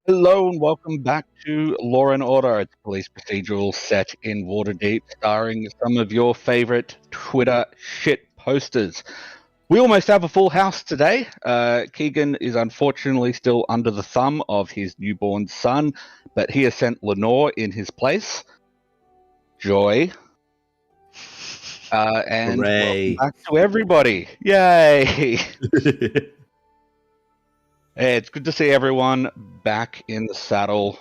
Hello and welcome back to Law and Order. It's a police procedural set in Waterdeep, starring some of your favorite Twitter shit posters. We almost have a full house today. Keegan is unfortunately still under the thumb of his newborn son, but he has sent Lenore in his place. Joy. And Hooray. welcome back to everybody. Yay! Hey, it's good to see everyone back in the saddle.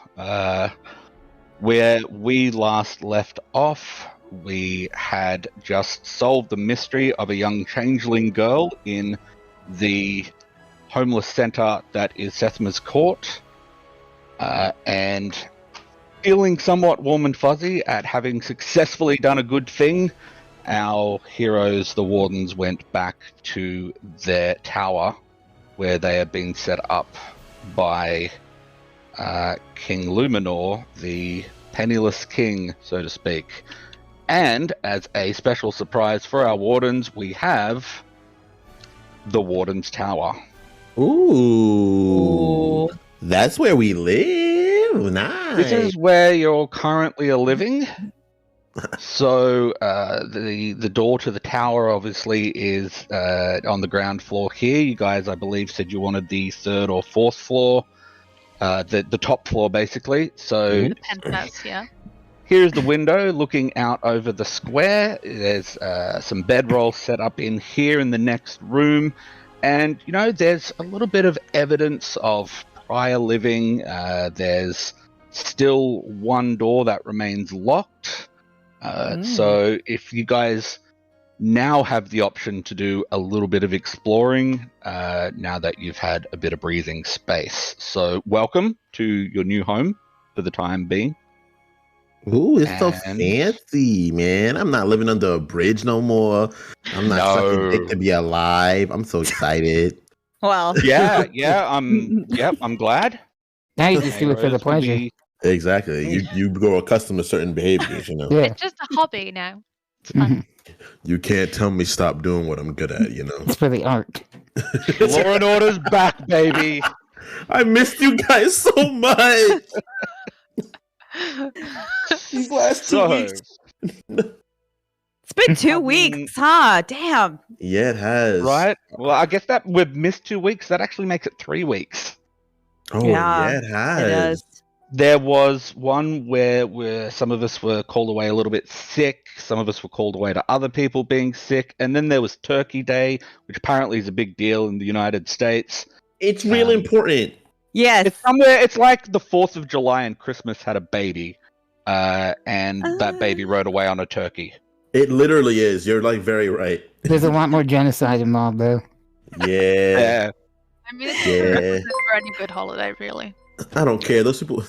Where we last left off, we had just solved the mystery of a young changeling girl in the homeless center that is Sethmas Court, and feeling somewhat warm and fuzzy at having successfully done a good thing, our heroes, the Wardens, went back to their tower where they have been set up by King Luminor, the penniless king, so to speak. And as a special surprise for our Wardens, we have the Wardens Tower. Ooh. That's where we live. Nice. This is where you're currently living. So the door to the tower obviously is on the ground floor here. You guys, I believe, said you wanted the third or fourth floor, the top floor basically. So The penthouse, yeah. here's the window looking out over the square. There's some bedrolls set up in here in the next room, and there's a little bit of evidence of prior living. There's still one door that remains locked. So if you guys now have the option to do a little bit of exploring, now that you've had a bit of breathing space. So welcome to your new home for the time being. Ooh, it's so fancy, man. I'm not living under a bridge no more. I'm not sucking dick to be alive. I'm so excited. Well, I'm glad. Now you just do it for the pleasure. Exactly. You grow accustomed to certain behaviors, Yeah. it's just a hobby now. It's fun. You can't tell me stop doing what I'm good at, It's for the art. Law and Order's back, baby. I missed you guys so much. These last 2 weeks. It's been 2 weeks, huh? Damn. Yeah, it has. Right? Well, I guess that we've missed 2 weeks. That actually makes it 3 weeks. Oh, yeah, it has. It does. There was one where some of us were called away a little bit sick. Some of us were called away to other people being sick. And then there was Turkey Day, which apparently is a big deal in the United States. It's really important. Yes. It's like the 4th of July and Christmas had a baby. And that baby rode away on a turkey. It literally is. You're very right. There's a lot more genocide involved, though. Yeah. I mean, it's for any good holiday, really. I don't care. Those people,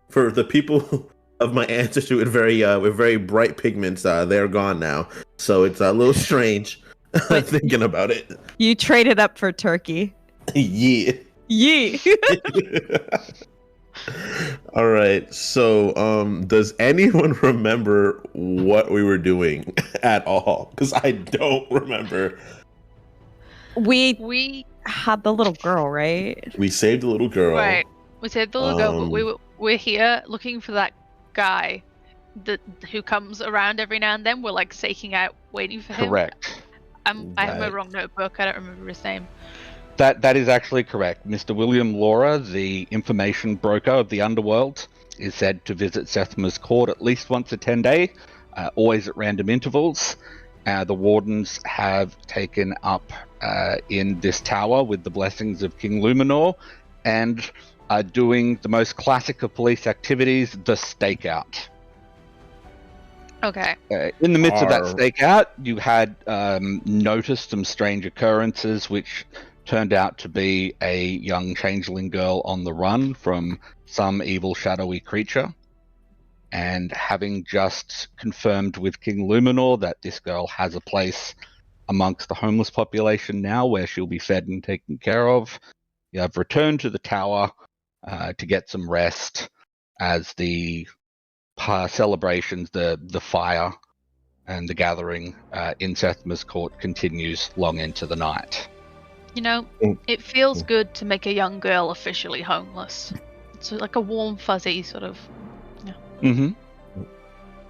for the people of my ancestry with very bright pigments, they're gone now. So it's a little strange thinking about it. You traded up for turkey. Yeah. Yeah. All right. So, does anyone remember what we were doing at all? Because I don't remember. We had the little girl, right? We saved the little girl. Right. We saved the little girl, but we're here looking for that guy who comes around every now and then. We're seeking out, waiting for him. Correct. I have my wrong notebook. I don't remember his name. That is actually correct. Mr. William Laura, the information broker of the underworld, is said to visit Sethmas Court at least once a 10-day, always at random intervals. The Wardens have taken up in this tower with the blessings of King Luminor and are doing the most classic of police activities, the stakeout. Okay. In the midst of that stakeout, you had noticed some strange occurrences, which turned out to be a young changeling girl on the run from some evil shadowy creature. And having just confirmed with King Luminor that this girl has a place amongst the homeless population now where she'll be fed and taken care of, you have returned to the tower to get some rest as the celebrations, the fire and the gathering in Sethmas Court continues long into the night. It feels good to make a young girl officially homeless. So like a warm, fuzzy sort of. Yeah. Mm-hmm.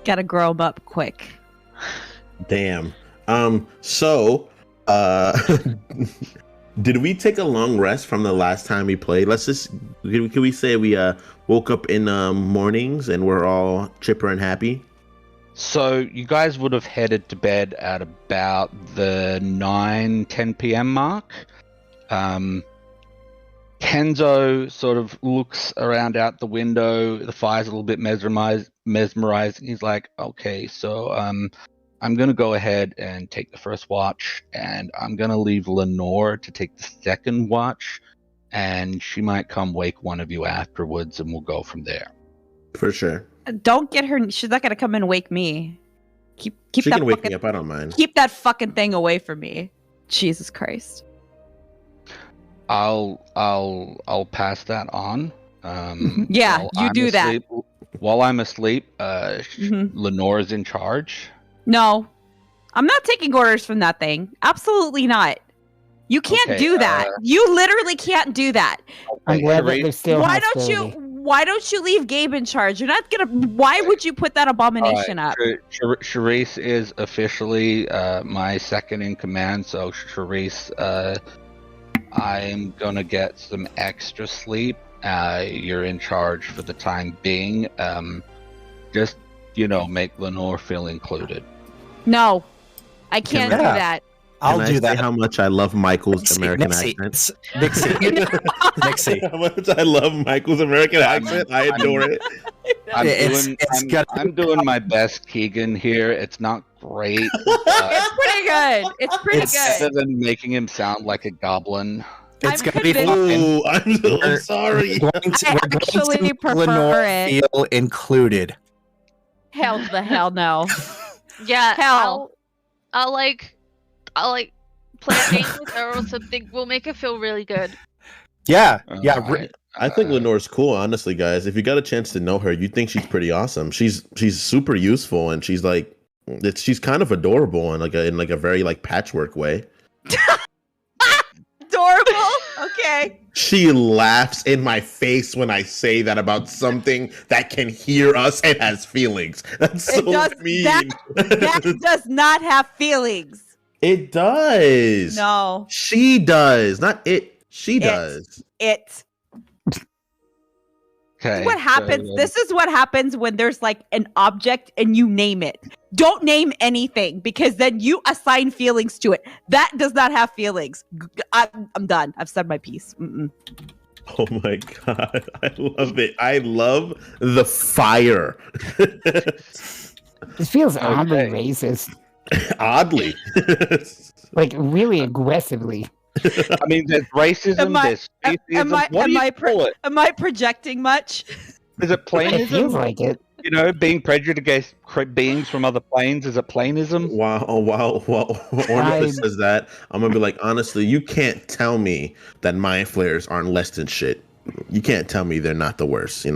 Gotta grow them up quick. Damn. So, did we take a long rest from the last time we played? Can we say we woke up in mornings and we're all chipper and happy? So you guys would have headed to bed at about the 10 p.m. mark. Kenzo sort of looks around out the window. The fire's a little bit mesmerizing. He's like, okay, so I'm going to go ahead and take the first watch, and I'm going to leave Lenore to take the second watch, and she might come wake one of you afterwards, and we'll go from there. For sure. Don't get her. She's not gonna come and wake me. Keep She that can wake fucking, me up. I don't mind. Keep that fucking thing away from me. Jesus Christ. I'll pass that on. Yeah, while you I'm do that. asleep, While I'm asleep, Mm-hmm. Lenore's in charge. No, I'm not taking orders from that thing. Absolutely not. You can't Okay, do that. You literally can't do that. I'm glad that Charisse- there's still hostility. Why don't you leave Gabe in charge? You're not gonna. Why would you put that abomination up? Charisse is officially my second in command, so Charisse, I'm gonna get some extra sleep. You're in charge for the time being. Just, make Lenore feel included. No, I can't do that. I'll Can I do that. say how much I love Michael's American Nixie, accent? Nixie. How much I love Michael's American accent. I adore it. I'm doing my best, Keegan. Here, it's not great. It's pretty good. It's pretty Better good. than making him sound like a goblin. It's I'm gonna be convinced- fun. I'm sorry. We're going to, I we're going actually to make prefer Lenore it. feel included. Hell the hell no. Yeah, Hell. I'll play a game with her or something. We'll make her feel really good. Yeah, yeah. Alright, I think Lenore's cool, honestly, guys. If you got a chance to know her, you think she's pretty awesome. She's super useful, and she's kind of adorable in a very patchwork way. Adorable. Okay. She laughs in my face when I say that about something that can hear us and has feelings. That's so mean. That does not have feelings. It does. No. She does. Not it. She does. It. Okay. What happens? so, This is what happens when there's an object and you name it. Don't name anything because then you assign feelings to it. That does not have feelings. I'm done. I've said my piece. Mm-mm. Oh my god. I love it. I love the fire. It feels oddly Okay. racist. Oddly. Really aggressively. I mean, there's racism, Am I- there's speciesism. What do am you I call it? Am I projecting much? Is it It feels plainism? like it. Being prejudiced against beings from other planes, is it plainism? Wow. Ornithus says that. I'm gonna be like, honestly, you can't tell me that mind flayers aren't less than shit. You can't tell me they're not the worst,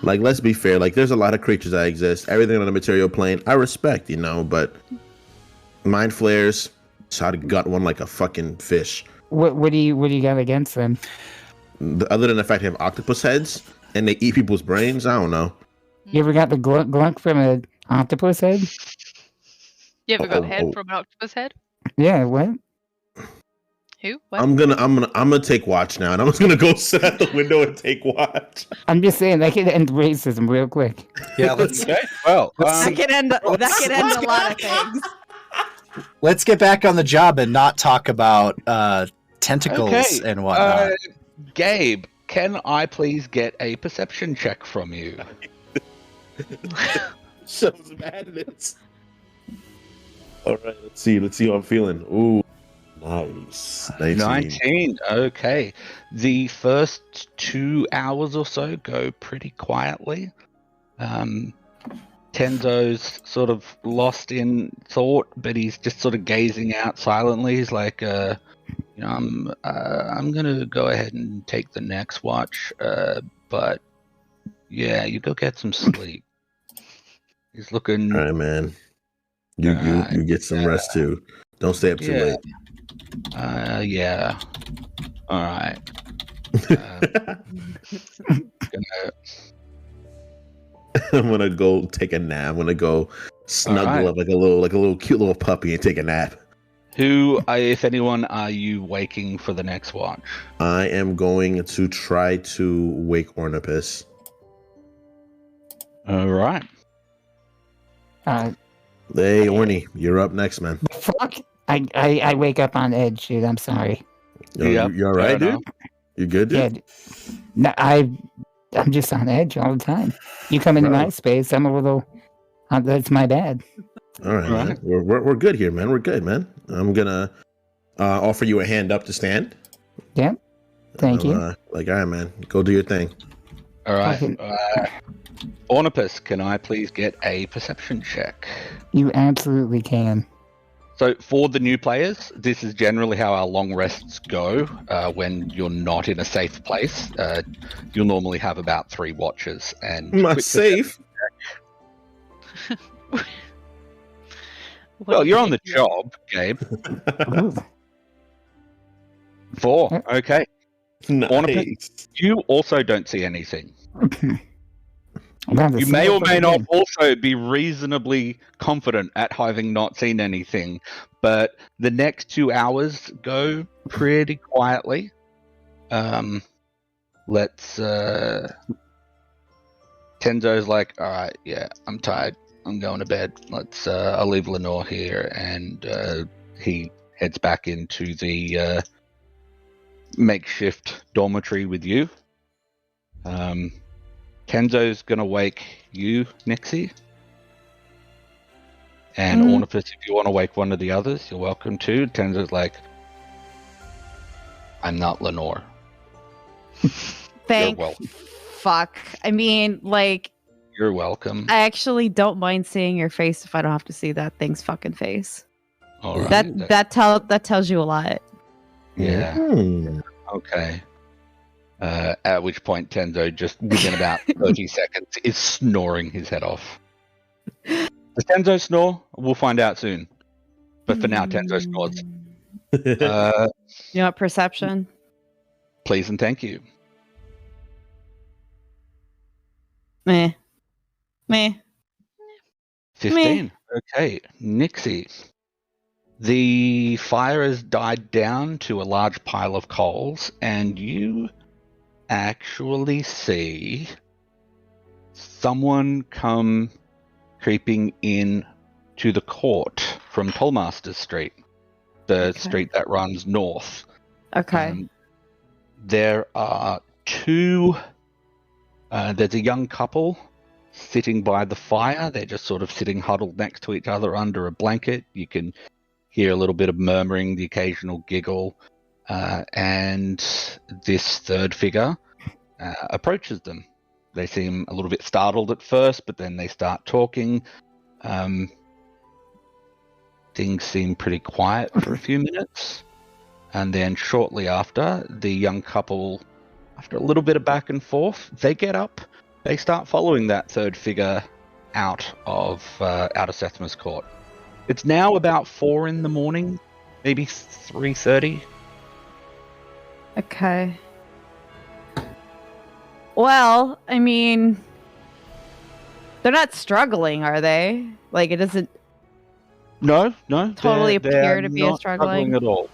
let's be fair. There's a lot of creatures that exist. Everything on the material plane, I respect, but mind flayers, so I'd gut one like a fucking fish. What do you got against them? Other than the fact they have octopus heads and they eat people's brains, I don't know. You ever got the glunk from an octopus head? You ever got Oh. head from an octopus head? Yeah, what? Who? What? I'm gonna take watch now, and I'm just gonna go sit at the window and take watch. I'm just saying that could end racism real quick. Yeah, let's Okay. Well, That could end a lot of things. let's get back on the job and not talk about tentacles okay. and whatnot. Gabe, can I please get a perception check from you? Shows madness. All right, let's see how I'm feeling. Ooh, nice. 19. Okay. The first 2 hours or so go pretty quietly. Tenzo's sort of lost in thought, but he's just sort of gazing out silently. He's like, I'm gonna go ahead and take the next watch, but yeah, you go get some sleep. He's looking. All right, man. You get some rest too. Don't stay up too late. Yeah. All right. I'm gonna go take a nap. I'm gonna go snuggle up like a little cute little puppy and take a nap. Who, if anyone, are you waking for the next watch? I am going to try to wake Ornipus. All right. Hey, Orny, you're up next, man. Fuck. I wake up on edge, dude. I'm sorry. You all right, dude? You good, dude? Yeah. No, I'm just on edge all the time. You come into my space, I'm a little. That's my bad. All right, man. We're good here, man. We're good, man. I'm gonna offer you a hand up to stand. Yep. Thank you. All right, man. Go do your thing. All right. Ornipus, can I please get a perception check? You absolutely can. So for the new players, this is generally how our long rests go. When you're not in a safe place, you'll normally have about 3 watches. And not safe. Well, you're on the job, Gabe. 4. Okay. Nice. Ornipus, you also don't see anything. You You may or may not also be reasonably confident at having not seen anything, but the next 2 hours go pretty quietly. Tenzo's like, all right, yeah, I'm tired. I'm going to bed. I'll leave Lenore here, and he heads back into the makeshift dormitory with you. Kenzo's gonna wake you, Nixie. And Ornipus, if you want to wake one of the others, you're welcome to. Kenzo's like, I'm not Lenore. Thank fuck. I mean, like, you're welcome. I actually don't mind seeing your face if I don't have to see that thing's fucking face. All right. That tells you a lot. Yeah. Okay. At which point Tenzo, just within about 30 seconds, is snoring his head off. Does Tenzo snore? We'll find out soon. But for now, Tenzo snores. You want perception? Please and thank you. Meh. 15. Okay. Nixie. The fire has died down to a large pile of coals, and you actually see someone come creeping in to the court from Tollmaster Street, the street that runs north. Okay. There are 2. There's a young couple sitting by the fire. They're just sort of sitting huddled next to each other under a blanket. You can hear a little bit of murmuring, the occasional giggle. And this third figure approaches them. They seem a little bit startled at first, but then they start talking. Things seem pretty quiet for a few minutes. And then shortly after, the young couple, after a little bit of back and forth, they get up. They start following that third figure out of Sethmas court. It's now about 4 a.m, maybe 3:30. Okay. Well, I mean, they're not struggling, are they? Like, it doesn't. No. Totally appear to be not struggling at all.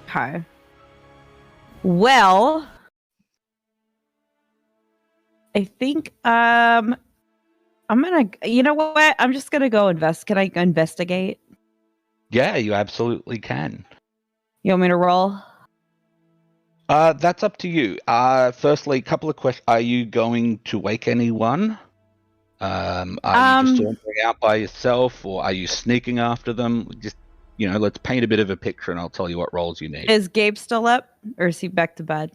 Okay. Well, I think I'm gonna. You know what? I'm just gonna go invest. Can I investigate? Yeah, you absolutely can. You want me to roll? That's up to you. Firstly, a couple of questions. Are you going to wake anyone? Are you just sauntering out by yourself, or are you sneaking after them? Just, let's paint a bit of a picture, and I'll tell you what roles you need. Is Gabe still up, or is he back to bed?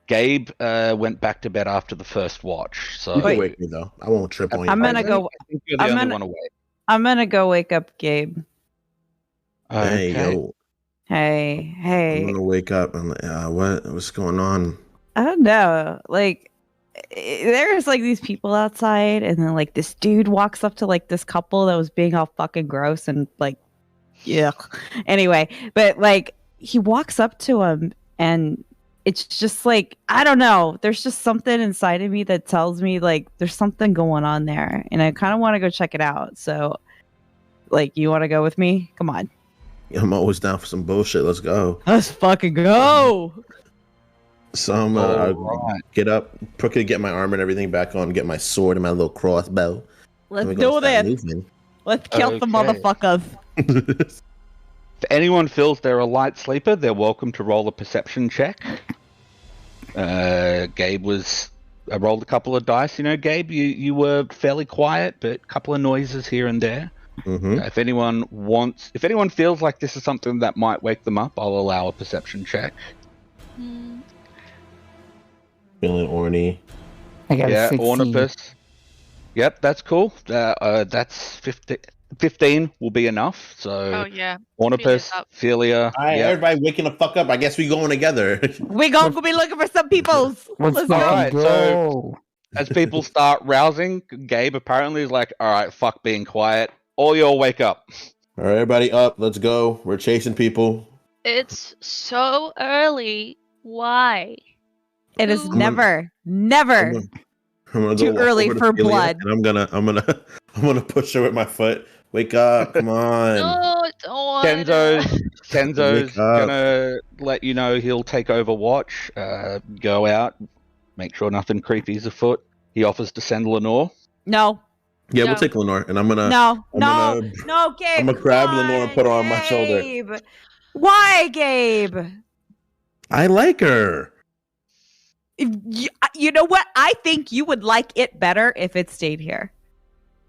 Gabe went back to bed after the first watch. So you can wake me though. I won't trip on you. I'm gonna go. I think you're the only one awake. I'm gonna go wake up Gabe. Okay. Hey, yo. Hey. I'm gonna wake up and what's going on? I don't know. Like, there's like these people outside, and then like this dude walks up to like this couple that was being all fucking gross and like, yeah. Anyway, but like he walks up to him, and it's just like, I don't know. There's just something inside of me that tells me like there's something going on there, and I kind of want to go check it out. So, like, you want to go with me? Come on. I'm always down for some bullshit. Let's go. Let's fucking go. So I'm gonna Alright. get up, quickly get my armor and everything back on, get my sword and my little crossbow. Let's and we're gonna do start this. moving. Let's kill the Okay. motherfuckers. If anyone feels they're a light sleeper, they're welcome to roll a perception check. Gabe rolled a couple of dice. You know, Gabe, you were fairly quiet, but a couple of noises here and there. Mm-hmm. If anyone feels like this is something that might wake them up, I'll allow a perception check. Feeling orny. I got Yeah, a 16. Ornipus. Yep, that's cool. That's 15 will be enough. So Oh yeah. Ornipus, Philia's up. Philia. All right, yep. everybody waking the fuck up. I guess we going together. We gonna be looking for some peoples. Let's Let's fucking go. Alright, go. so- As people start rousing, Gabe apparently is like, all right, fuck being quiet. All y'all wake up. All right, everybody up. Let's go. We're chasing people. It's so early. Why? It is Ooh. never I'm gonna too go walk early over to for Philia, blood. And I'm gonna push her with my foot. Wake up! Come on. No, don't want Tenzo's Wake up. gonna let you know he'll take over watch, go out, make sure nothing creepy is afoot. He offers to send Lenore. No, Yeah, No. we'll take Lenore, and I'm gonna. no, I'm no, gonna- no, Gabe. I'm gonna grab come Lenore and put her on my shoulder. Gabe. Why, Gabe? I like her. You know what? I think you would like it better if it stayed here.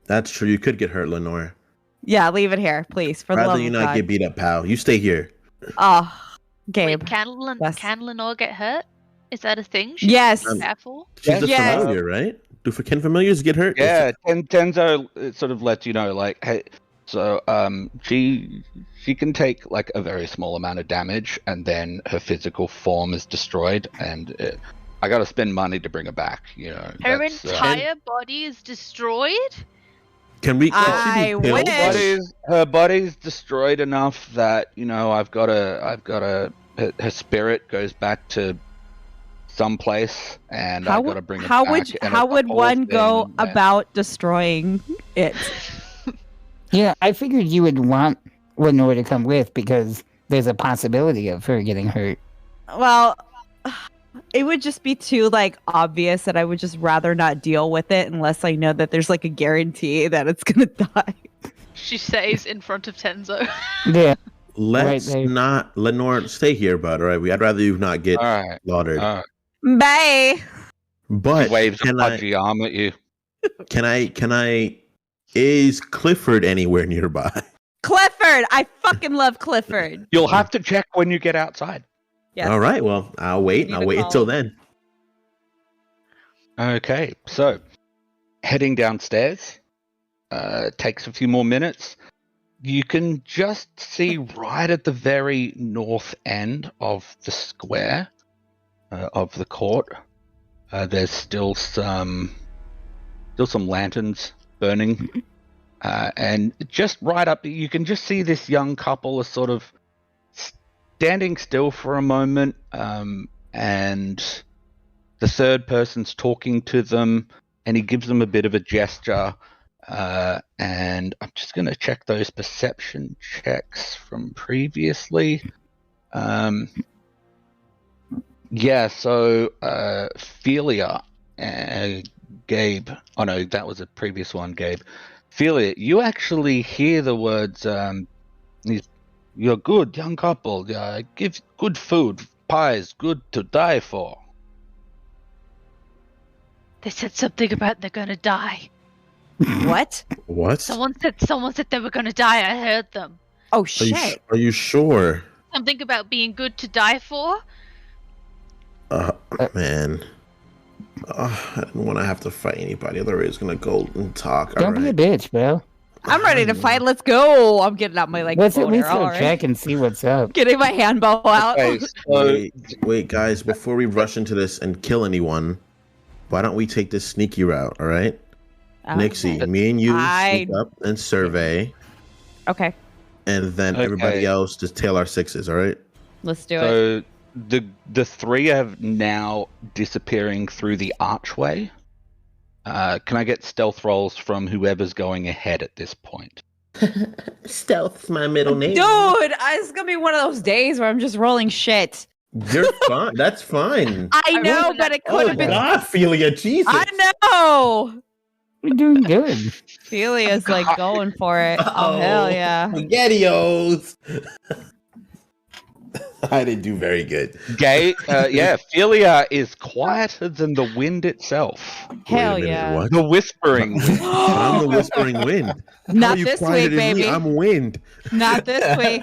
That's true. You could get hurt, Lenore. Yeah, leave it here, please. For the Rather love you of not God. get beat up, pal. You stay here. Oh, Gabe. Wait, Yes. can Lenore get hurt? Is that a thing? Should Yes. we be careful? She's a Yes. familiar, right? Can familiars get hurt? Yeah, Tenzo sort of lets you know, like, hey, so she can take like a very small amount of damage, and then her physical form is destroyed, and I got to spend money to bring her back. You know, Her that's, entire body is destroyed? Can we? I can she be wish. killed? her body's destroyed enough that, you know, her spirit goes back to someplace, and I've got to bring her how back. would and how it's a would whole one go thing, and- about destroying it? Yeah, I figured you would want Lenore to come with because there's a possibility of her getting hurt. Well, it would just be too like obvious that I would just rather not deal with it unless I know that there's like a guarantee that it's gonna die. She says in front of Tenzo. Yeah, Let's Right, not, Lenore, stay here, bud. All right, I'd rather you not get All right. slaughtered. Bye. But He waves a can I? pudgy arm at you. Can I? Is Clifford anywhere nearby? Clifford, I fucking love Clifford. You'll have to check when you get outside. Yes. All right. Well, I'll wait. Need I'll to wait call. until then. Okay, so heading downstairs takes a few more minutes. You can just see right at the very north end of the square of the court. There's still some lanterns burning, and just right up, you can just see this young couple are sort of standing still for a moment, and the third person's talking to them, and he gives them a bit of a gesture. And I'm just going to check those perception checks from previously. Yeah, so Philia, Gabe. Oh no, that was a previous one, Gabe. Philia, you actually hear the words, "You're good, young couple. Give good food, pies, good to die for." They said something about they're gonna die. What? What? Someone said they were gonna die. I heard them. Oh Are shit. are you sure? Something about being good to die for. Man. I didn't want to have to fight anybody. Otherwise, gonna go and talk. don't be a bitch, bro. I'm ready to fight. Let's go. I'm getting out my like. Let's at boner, least go all right. check and see what's up. Getting my handbow out. Okay, so Wait, guys! Before we rush into this and kill anyone, why don't we take this sneaky route? All right, Nixie, me and you sneak up and survey, Okay, and then everybody Okay. else just tail our sixes. All right. let's do it. So the three are now disappearing through the archway. Can I get stealth rolls from whoever's going ahead at this point? Stealth's my middle name. Dude, it's gonna be one of those days where I'm just rolling shit. You're fine. That's fine. I know, but it could Oh have been. God, Ophelia, Jesus. I know. We're doing good. Ophelia's like going for it. Oh hell yeah. SpaghettiOs. I didn't do very good. Ophelia is quieter than the wind itself. Hell Wait a minute, yeah. what? The whispering wind. I'm the whispering wind. How Not are you this quieter week, than me? baby. I'm wind. Not this week.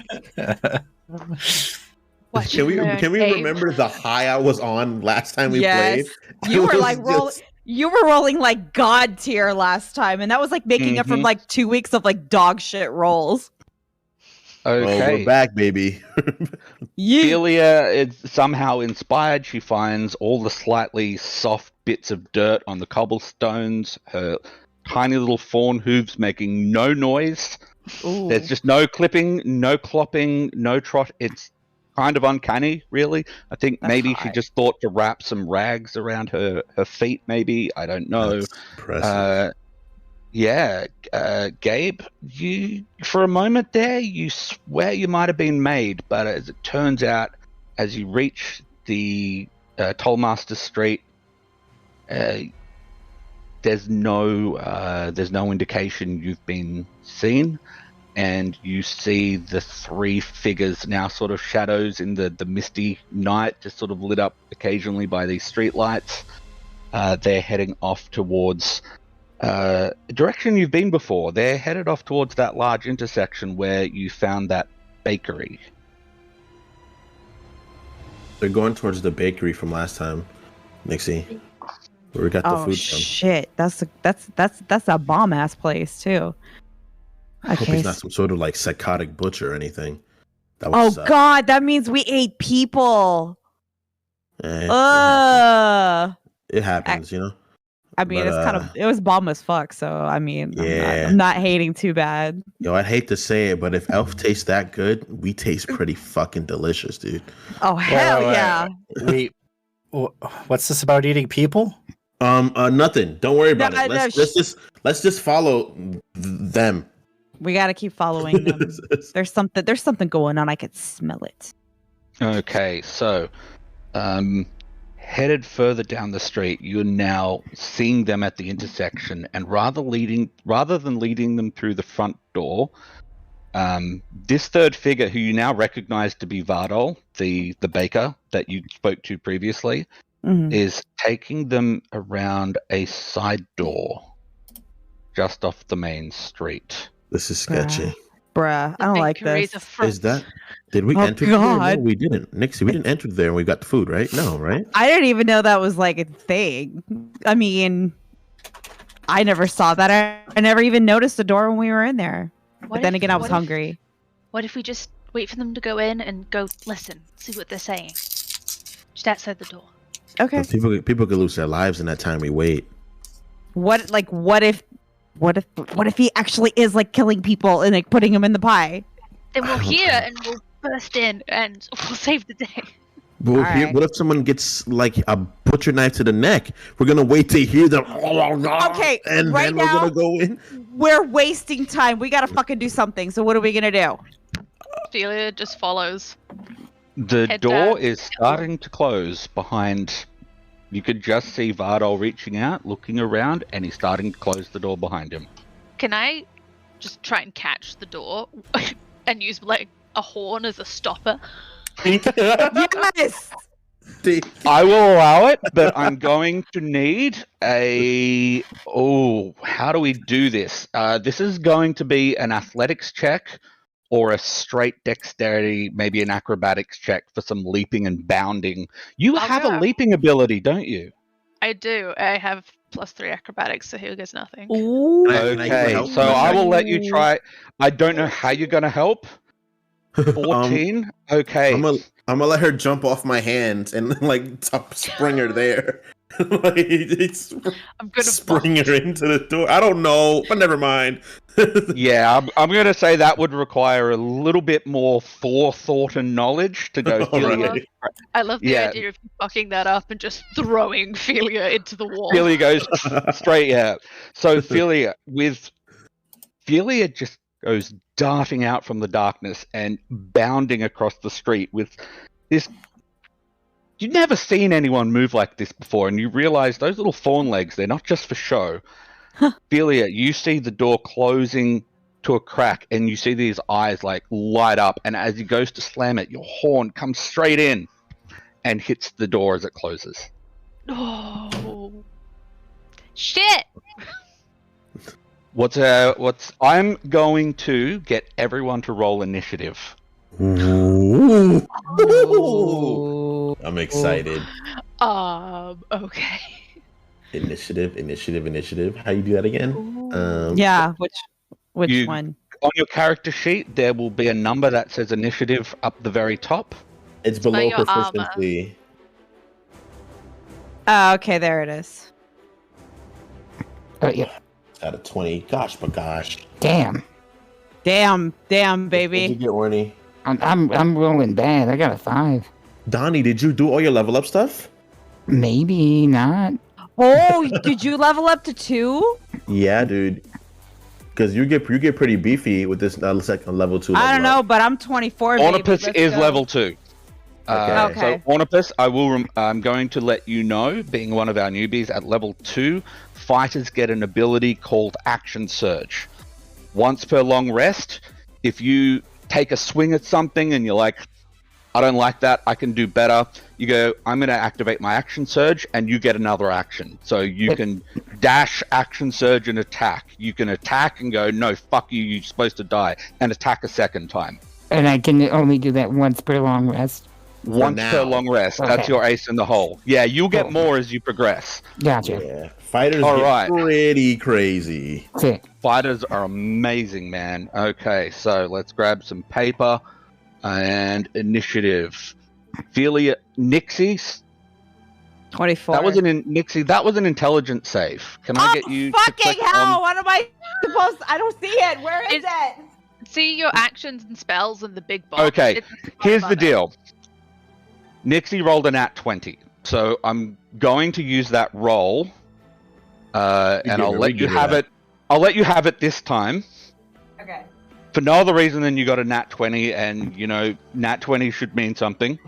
What Can we you learn, can we Abe? remember the high I was on last time we Yes. played? You It were was like rolling. just- You were rolling like god tier last time, and that was like making up from like 2 weeks of like dog shit rolls. Oh, Okay. we're back, baby. Ophelia is somehow inspired. She finds all the slightly soft bits of dirt on the cobblestones. Her tiny little fawn hooves making no noise. Ooh. There's just no clipping, no clopping, no trot. It's kind of uncanny, really. I think That's maybe she hot. just thought to wrap some rags around her feet, maybe. I don't know. That's impressive. Gabe, you for a moment there, you swear you might have been made, but as it turns out, as you reach the Tollmaster Street, there's no indication you've been seen, and you see the three figures now sort of shadows in the misty night, just sort of lit up occasionally by these street lights. They're heading off towards a direction you've been before. They're headed off towards that large intersection where you found that bakery. They're going towards the bakery from last time, Nixie. Where we got the Oh food from. shit! That's a bomb ass place too. I hope Okay. he's not some sort of like psychotic butcher or anything. That would Oh suck. god, that means we ate people. Eh, it happens, you know. I mean, But, it's kind of it was bomb as fuck. So I mean, Yeah. I'm not hating too bad. Yo, I'd hate to say it, but if Elf tastes that good, we taste pretty fucking delicious, dude. Oh hell wait, yeah! What's this about eating people? Nothing. Don't worry about No, it. no, Let's just follow them. We gotta keep following them. There's something going on. I could smell it. Okay, so headed further down the street, you're now seeing them at the intersection, and rather than leading them through the front door, this third figure, who you now recognize to be Vardol, the baker that you spoke to previously, Mhm. is taking them around a side door just off the main street. This is sketchy. Bruh, I don't like Bakery's this. a front. Is that? Did we Oh, enter there? No, God. we didn't. Nixie, we didn't enter there and we got the food, right? No, right? I didn't even know that was like a thing. I mean, I never saw that. I never even noticed the door when we were in there. But then again, I was hungry. What if we just wait for them to go in and go listen, see what they're saying? Just outside the door. Okay. But people could lose their lives in that time we wait. What if he actually is like killing people and like putting them in the pie? Then we'll hear and we'll burst in and we'll save the day. Well, Alright. what if someone gets like a butcher knife to the neck? We're gonna wait to hear them. Okay, and right then we're now- gonna go in. We're wasting time. We gotta fucking do something. So what are we gonna do? Ophelia just follows. The Head door down. is starting to close behind. You could just see Vardol reaching out, looking around, and he's starting to close the door behind him. Can I just try and catch the door and use like a horn as a stopper? Yes. I will allow it, but I'm going to need a... Oh, how do we do this? This is going to be an athletics check or a straight dexterity, maybe an acrobatics check for some leaping and bounding. You Oh, have yeah. a leaping ability, don't you? I do. I have +3 acrobatics, so here goes nothing. Ooh. Can I use Okay, help? so I will let you try. I don't know how you're going to help. 14? Okay. I'm gonna let her jump off my hands and like top spring her there. Like, it's I'm gonna spring her into the door. I don't know, but never mind. Yeah, I'm going to say that would require a little bit more forethought and knowledge to go All Philia. right. I love the Yeah. idea of you fucking that up and just throwing Philia into the wall. Philia goes straight out. So Philia just goes darting out from the darkness and bounding across the street with this. You've never seen anyone move like this before, and you realize those little fawn legs, they're not just for show. Philia, you see the door closing to a crack, and you see these eyes like light up, and as he goes to slam it, your horn comes straight in and hits the door as it closes. Oh. Shit! I'm going to get everyone to roll initiative. Ooh. Oh. I'm excited. Okay. Initiative. How you do that again? Yeah, which You- one? On your character sheet, there will be a number that says initiative up the very top. It's By below your proficiency. Oh, okay, there it is. Yeah. Out of 20. Gosh, my gosh. Damn. Damn, What'd you baby. get, Orny? I'm rolling bad. I got a 5. Donnie, did you do all your level up stuff? Maybe not. Oh, did you level up to 2? Yeah, dude. Because you get pretty beefy with this second level 2. I don't know, but I'm 24. baby. Ornipus Let's is go. level 2. Okay. So Ornipus, I'm going to let you know, being one of our newbies at level 2, fighters get an ability called Action Surge. Once per long rest, if you take a swing at something and you're like, I don't like that, I can do better, you go, I'm going to activate my Action Surge, and you get another action. So you can dash, Action Surge, and attack. You can attack and go, no, fuck you, you're supposed to die, and attack a second time. And I can only do that once per long rest. Once per now. long rest. That's Okay. your ace in the hole. Yeah, you'll get Cool. more as you progress. Gotcha. Yeah. Fighters All get right. pretty crazy. Sick. Fighters are amazing, man. Okay, so let's grab some paper and initiative. Philia, Nixie. 24. That wasn't in Nixie. That was an intelligence save. Can I get you? to fucking click hell! on- What am I supposed? I don't see it. Where is It's- it? See your actions and spells in the big box. Okay, It's here's the button. deal. Nixie rolled a nat 20, so I'm going to use that roll, and I'll let you have it. I'll let you have it this time. Okay. For no other reason than you got a nat 20, and you know, nat 20 should mean something.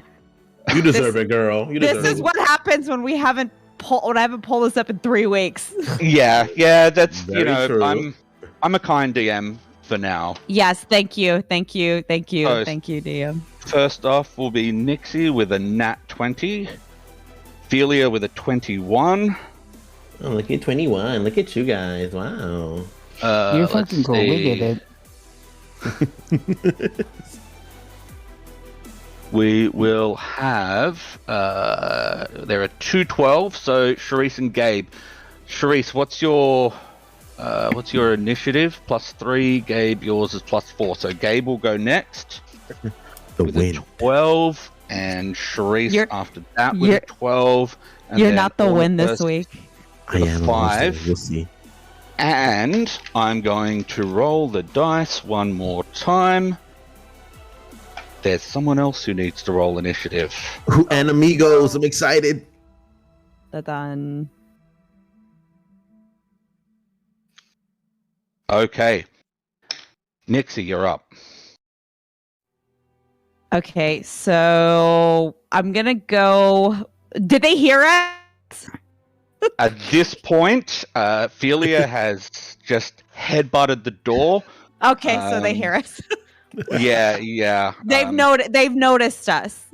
You deserve it, girl. You deserve This is it. what happens when I haven't pulled this up in 3 weeks. Yeah, that's Very true. I'm a kind DM for now. Yes, thank you, Oh, DM. First off will be Nixie with a nat 20, Philia with a 21. Oh, look at 21. Look at you guys. Wow. You're Let's fucking cool. We see. get it. We will have there are 2 12, so Charisse and Gabe. Charisse, what's your initiative? +3. Gabe, yours is +4. So Gabe will go next The with win. a 12, and Charisse You're- after that with a you're- 12. And You're then not the win this Ornipus week. I am. 5. We'll see. And I'm going to roll the dice one more time. There's someone else who needs to roll initiative. And amigos, I'm excited. Done. Okay. Nixie, you're up. Okay, so I'm gonna go. Did they hear us? At this point, Philia has just headbutted the door. Okay, so they Um, hear us. Yeah. They've noticed us.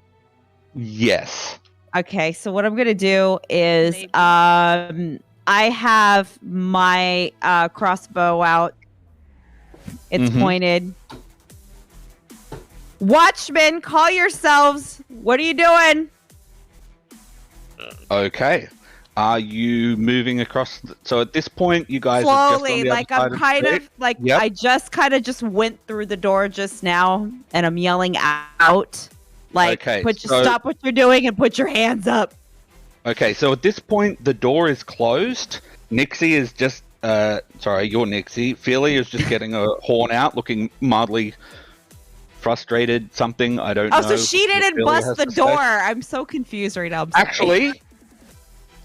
Yes. Okay, so what I'm gonna do is Maybe. I have my crossbow out. It's Mhm. pointed. Watchmen, call yourselves. What are you doing? Okay. Are you moving across? So at this point, you guys are just on Slowly, the like other I'm side kind the of street? like Yep. I just went through the door just now, and I'm yelling out, like, Okay, so- stop what you're doing and put your hands up. Okay, so at this point, the door is closed. Nixie is just, sorry, you're Nixie. Feely is just getting a horn out, looking mildly frustrated, something, I don't know. Oh, so she didn't Feely bust has the to say. door. I'm so confused right now. I'm sorry. Actually,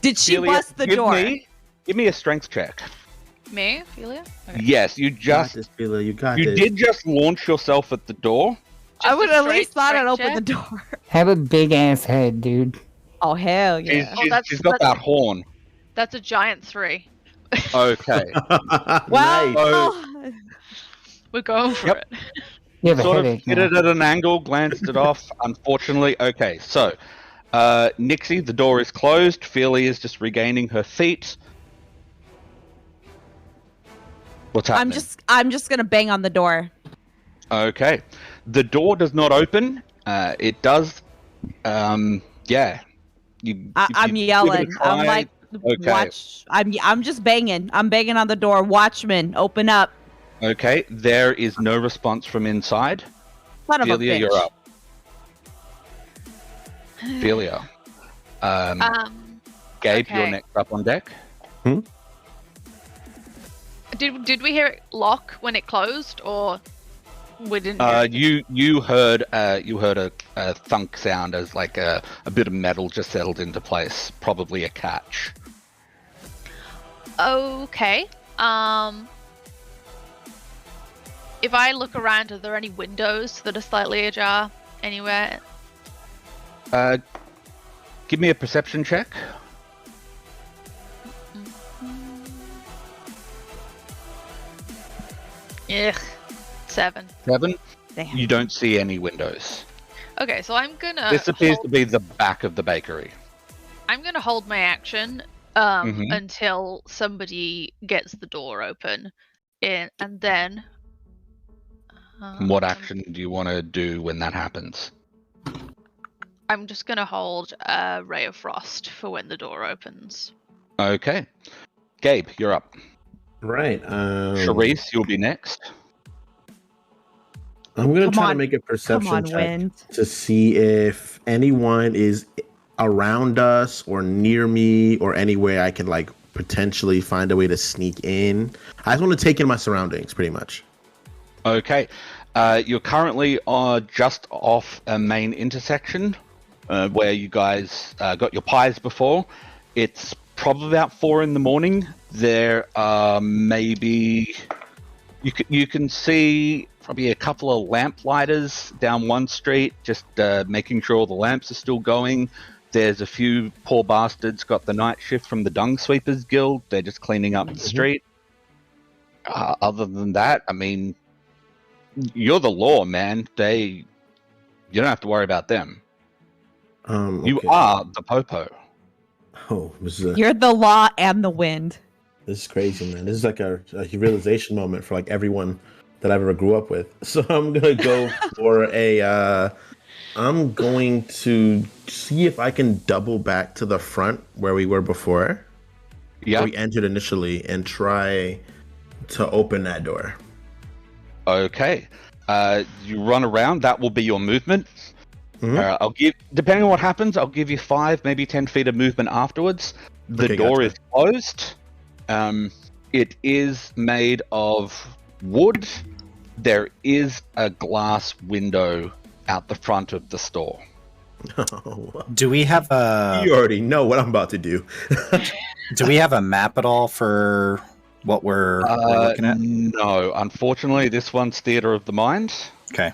did she Feely, bust the door? Give me a strength check. Me, Ophelia? Okay. Yes, you just, You got you this. did just launch yourself at the door. I would Just a at least straight thought I'd strength open the check? door. Have a big ass head, dude. Oh, hell yeah. She's got that horn. That's a giant 3. Okay. Well, Nice. We're going for Yep. it. You have a Sort of headache hit now. it at an angle, glanced it off. Unfortunately, okay. So, Nixie, the door is closed. Feely is just regaining her feet. What's happening? I'm just gonna bang on the door. Okay. The door does not open. It does. Yeah. I'm yelling. I'm like, Okay. watch. I'm just banging. I'm banging on the door. Watchman, open up. Okay. There is no response from inside. Son of a Felia, bitch. you're up. Felia. Gabe, okay. you're next up on deck. Did we hear it lock when it closed, or we didn't? Hear it? You heard a thunk sound as like a bit of metal just settled into place, probably a catch. Okay. If I look around, are there any windows that are slightly ajar anywhere? Give me a perception check. Ugh. 7. 7. Damn. You don't see any windows. Okay, so I'm gonna. This appears to be the back of the bakery. I'm gonna hold my action Mhm. until somebody gets the door open, and then. What action do you want to do when that happens? I'm just gonna hold a ray of frost for when the door opens. Okay. Gabe, you're up. Right. Charisse, you'll be next. I'm gonna Come try to on. make a perception Come on, check wind. to see if anyone is around us or near me or anywhere I can like potentially find a way to sneak in. I just want to take in my surroundings, pretty much. Okay. You're currently just off a main intersection where you guys got your pies before. It's probably about 4 a.m. There are maybe you can see probably a couple of lamp lighters down one street, just making sure all the lamps are still going. There's a few poor bastards got the night shift from the Dung Sweepers Guild. They're just cleaning up the street. Other than that, I mean, you're the law, man. You don't have to worry about them. You Okay. are the Popo. Oh, this is You're the law and the wind. This is crazy, man. This is like a realization moment for like everyone that I've ever grew up with. So I'm gonna go for a. I'm going to see if I can double back to the front where we were before. Yeah. We entered initially and try to open that door. Okay. You run around. That will be your movement. Mhm. I'll give, depending on what happens, I'll give you 5, maybe 10 feet of movement afterwards. The Okay, door gotcha. is closed. It is made of wood. There is a glass window out the front of the store. Do we have a You already know what I'm about to do. map at all for what we're looking at? No, unfortunately, this one's theater of the mind. Okay.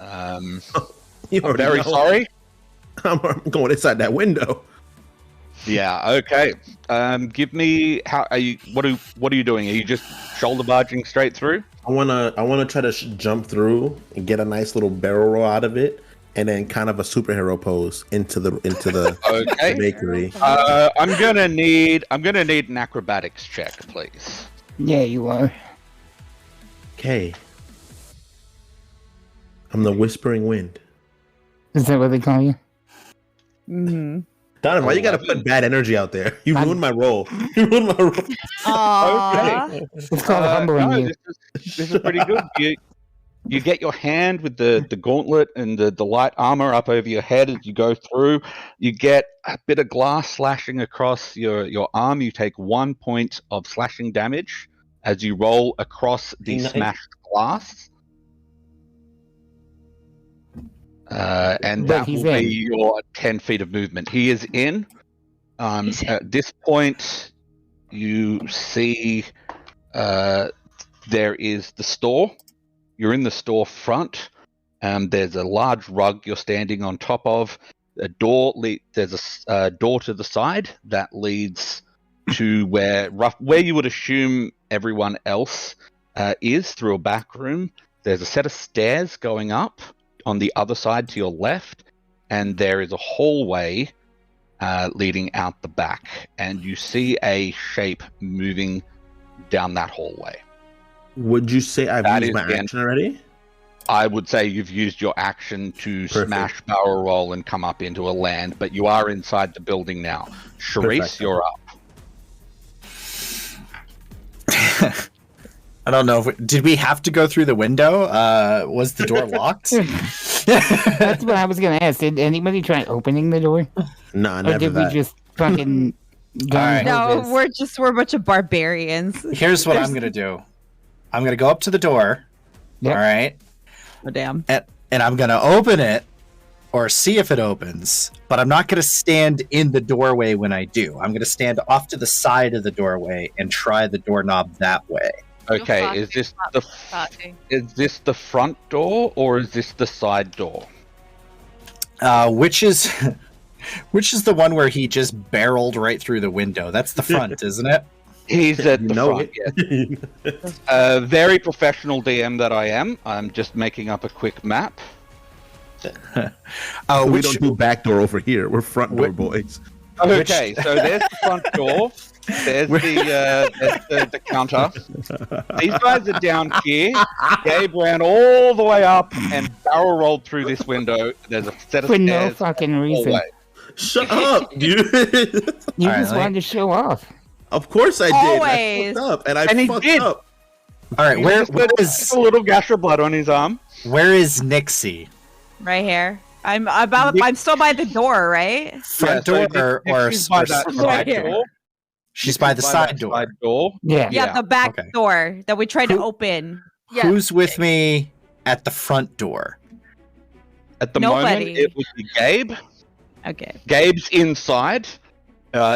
You I'm already very know. sorry. I'm going inside that window. Yeah. Okay. Give me how are you? What are you doing? Are you just shoulder barging straight through? I wanna try to jump through and get a nice little barrel roll out of it, and then kind of a superhero pose into the Okay. bakery. I'm gonna need an acrobatics check, please. Yeah, you are. Okay. I'm the whispering wind. Is that what they call you? Mm-hmm. Donovan, why you gotta 11. put bad energy out there? You ruined my role. You ruined my role. Aww. It's called humbling no, you. this is pretty good. You get your hand with the gauntlet and the light armor up over your head as you go through. You get a bit of glass slashing across your arm. You take 1 point of slashing damage as you roll across the smashed glass. And that will be your 10 feet of movement. He is in. At this point, you see there is the store. You're in the store front. There's a large rug you're standing on top of. There's a door to the side that leads to where you would assume everyone else is, through a back room. There's a set of stairs going up on the other side to your left, and there is a hallway leading out the back, and you see a shape moving down that hallway. Would you say I've used my action already? I would say you've used your action to smash, barrel roll, and come up into a land, but you are inside the building now. Charisse, you're up. I don't know. Did we have to go through the window? Was the door locked? That's what I was going to ask. Did anybody try opening the door? No, never. Or did we just fucking... Right. No, we're a bunch of barbarians. Here's what I'm going to do. I'm going to go up to the door. Yep. All right. Oh, damn. And I'm going to open it or see if it opens, but I'm not going to stand in the doorway when I do. I'm going to stand off to the side of the doorway and try the doorknob that way. Okay, is this the front door or is this the side door? Which is the one where he just barreled right through the window? That's the front, isn't it? He's at the front, yes. Very professional DM that I am. I'm just making up a quick map. We don't do back door over here. We're front door boys. Okay, so there's the front door. There's the counter. These guys are down here. Gabe ran all the way up and barrel rolled through this window. There's a set of for stairs. No fucking reason. Shut up, dude. You just wanted to show off. Of course I did. Always. I fucked up, and I fucked up. All right, where is a little gash of blood on his arm? Where is Nixie? Right here. I'm still by the door, right? Front door or side door? She's by the side door. Side door. Yeah, the back door that we tried to open. Yeah. Who's with me at the front door? At the moment, it would be Gabe. Okay. Gabe's inside.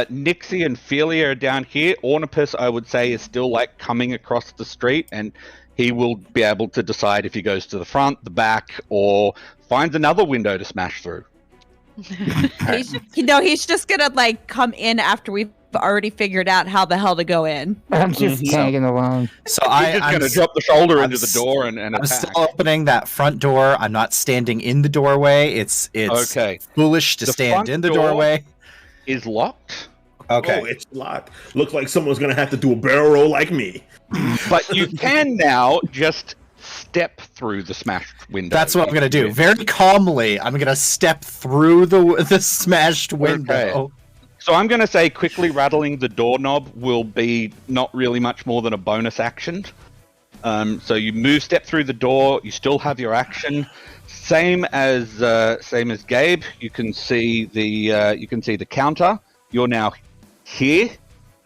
Nixie and Felia are down here. Ornipus, I would say, is still like coming across the street, and he will be able to decide if he goes to the front, the back, or finds another window to smash through. He's just gonna like come in after we've already figured out how the hell to go in. I'm just tagging along. So I'm just gonna drop the shoulder into the door and I'm attack. still opening that front door. I'm not standing in the doorway. It's okay. Foolish to stand in the doorway. Is locked. Okay. Oh, it's locked. Looks like someone's gonna have to do a barrel roll like me. But you can now just step through the smashed window. That's what I'm gonna do. Very calmly, I'm gonna step through the smashed window. Okay. So I'm gonna say quickly rattling the doorknob will be not really much more than a bonus action. So you step through the door. You still have your action. Same as Gabe. You can see the counter. You're now here.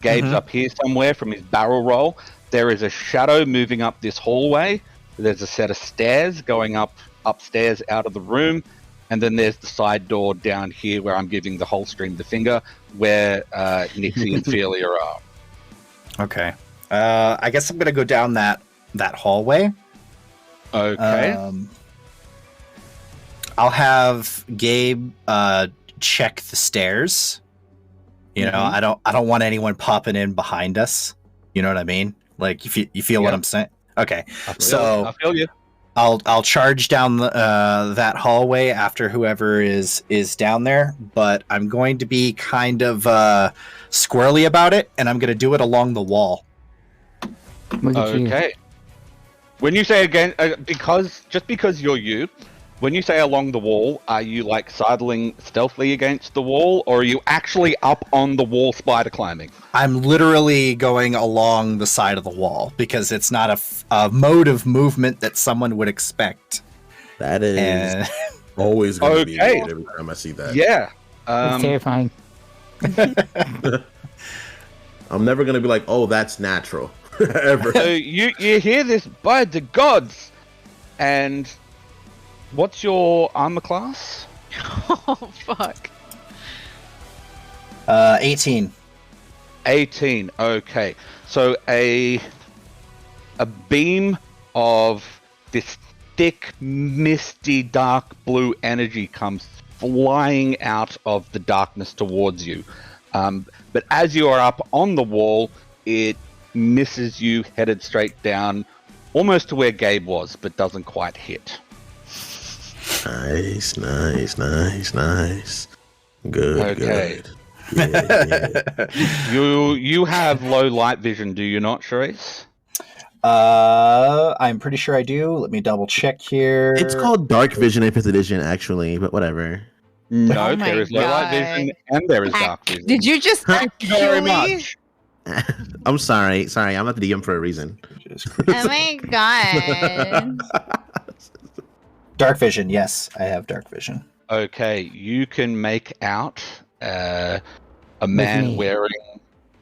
Gabe's up here somewhere from his barrel roll. There is a shadow moving up this hallway. There's a set of stairs going upstairs out of the room. And then there's the side door down here where I'm giving the whole stream the finger, where Nixie and Felia are. Okay. I guess I'm going to go down that hallway. Okay. I'll have Gabe check the stairs. You know, I don't want anyone popping in behind us. You know what I mean? Like, you feel what I'm saying? Okay. I feel you. I'll charge down that hallway after whoever is down there, but I'm going to be kind of squirrely about it, and I'm going to do it along the wall. Look at you. Okay. When you say again, because you're you, when you say along the wall, are you like sidling stealthily against the wall, or are you actually up on the wall spider climbing? I'm literally going along the side of the wall because it's not a mode of movement that someone would expect. That is always going to be weird every time I see that. Yeah. It's terrifying. I'm never going to be like, oh, that's natural. Ever. So you hear this by the gods, and what's your armor class? Oh fuck. 18. 18. Okay. So a beam of this thick, misty, dark blue energy comes flying out of the darkness towards you. But as you are up on the wall, it misses you, headed straight down, almost to where Gabe was, but doesn't quite hit. Nice. Good. Okay. Good. Yeah. You have low light vision, do you not, Charisse? I'm pretty sure I do. Let me double check here. It's called dark vision in 5th edition, actually, but whatever. No, Oh my there is low light vision and there is dark vision. Did you just Thank you very much. I'm sorry. I'm not the DM for a reason. Oh my god. Dark vision, yes, I have dark vision. Okay, you can make out a man wearing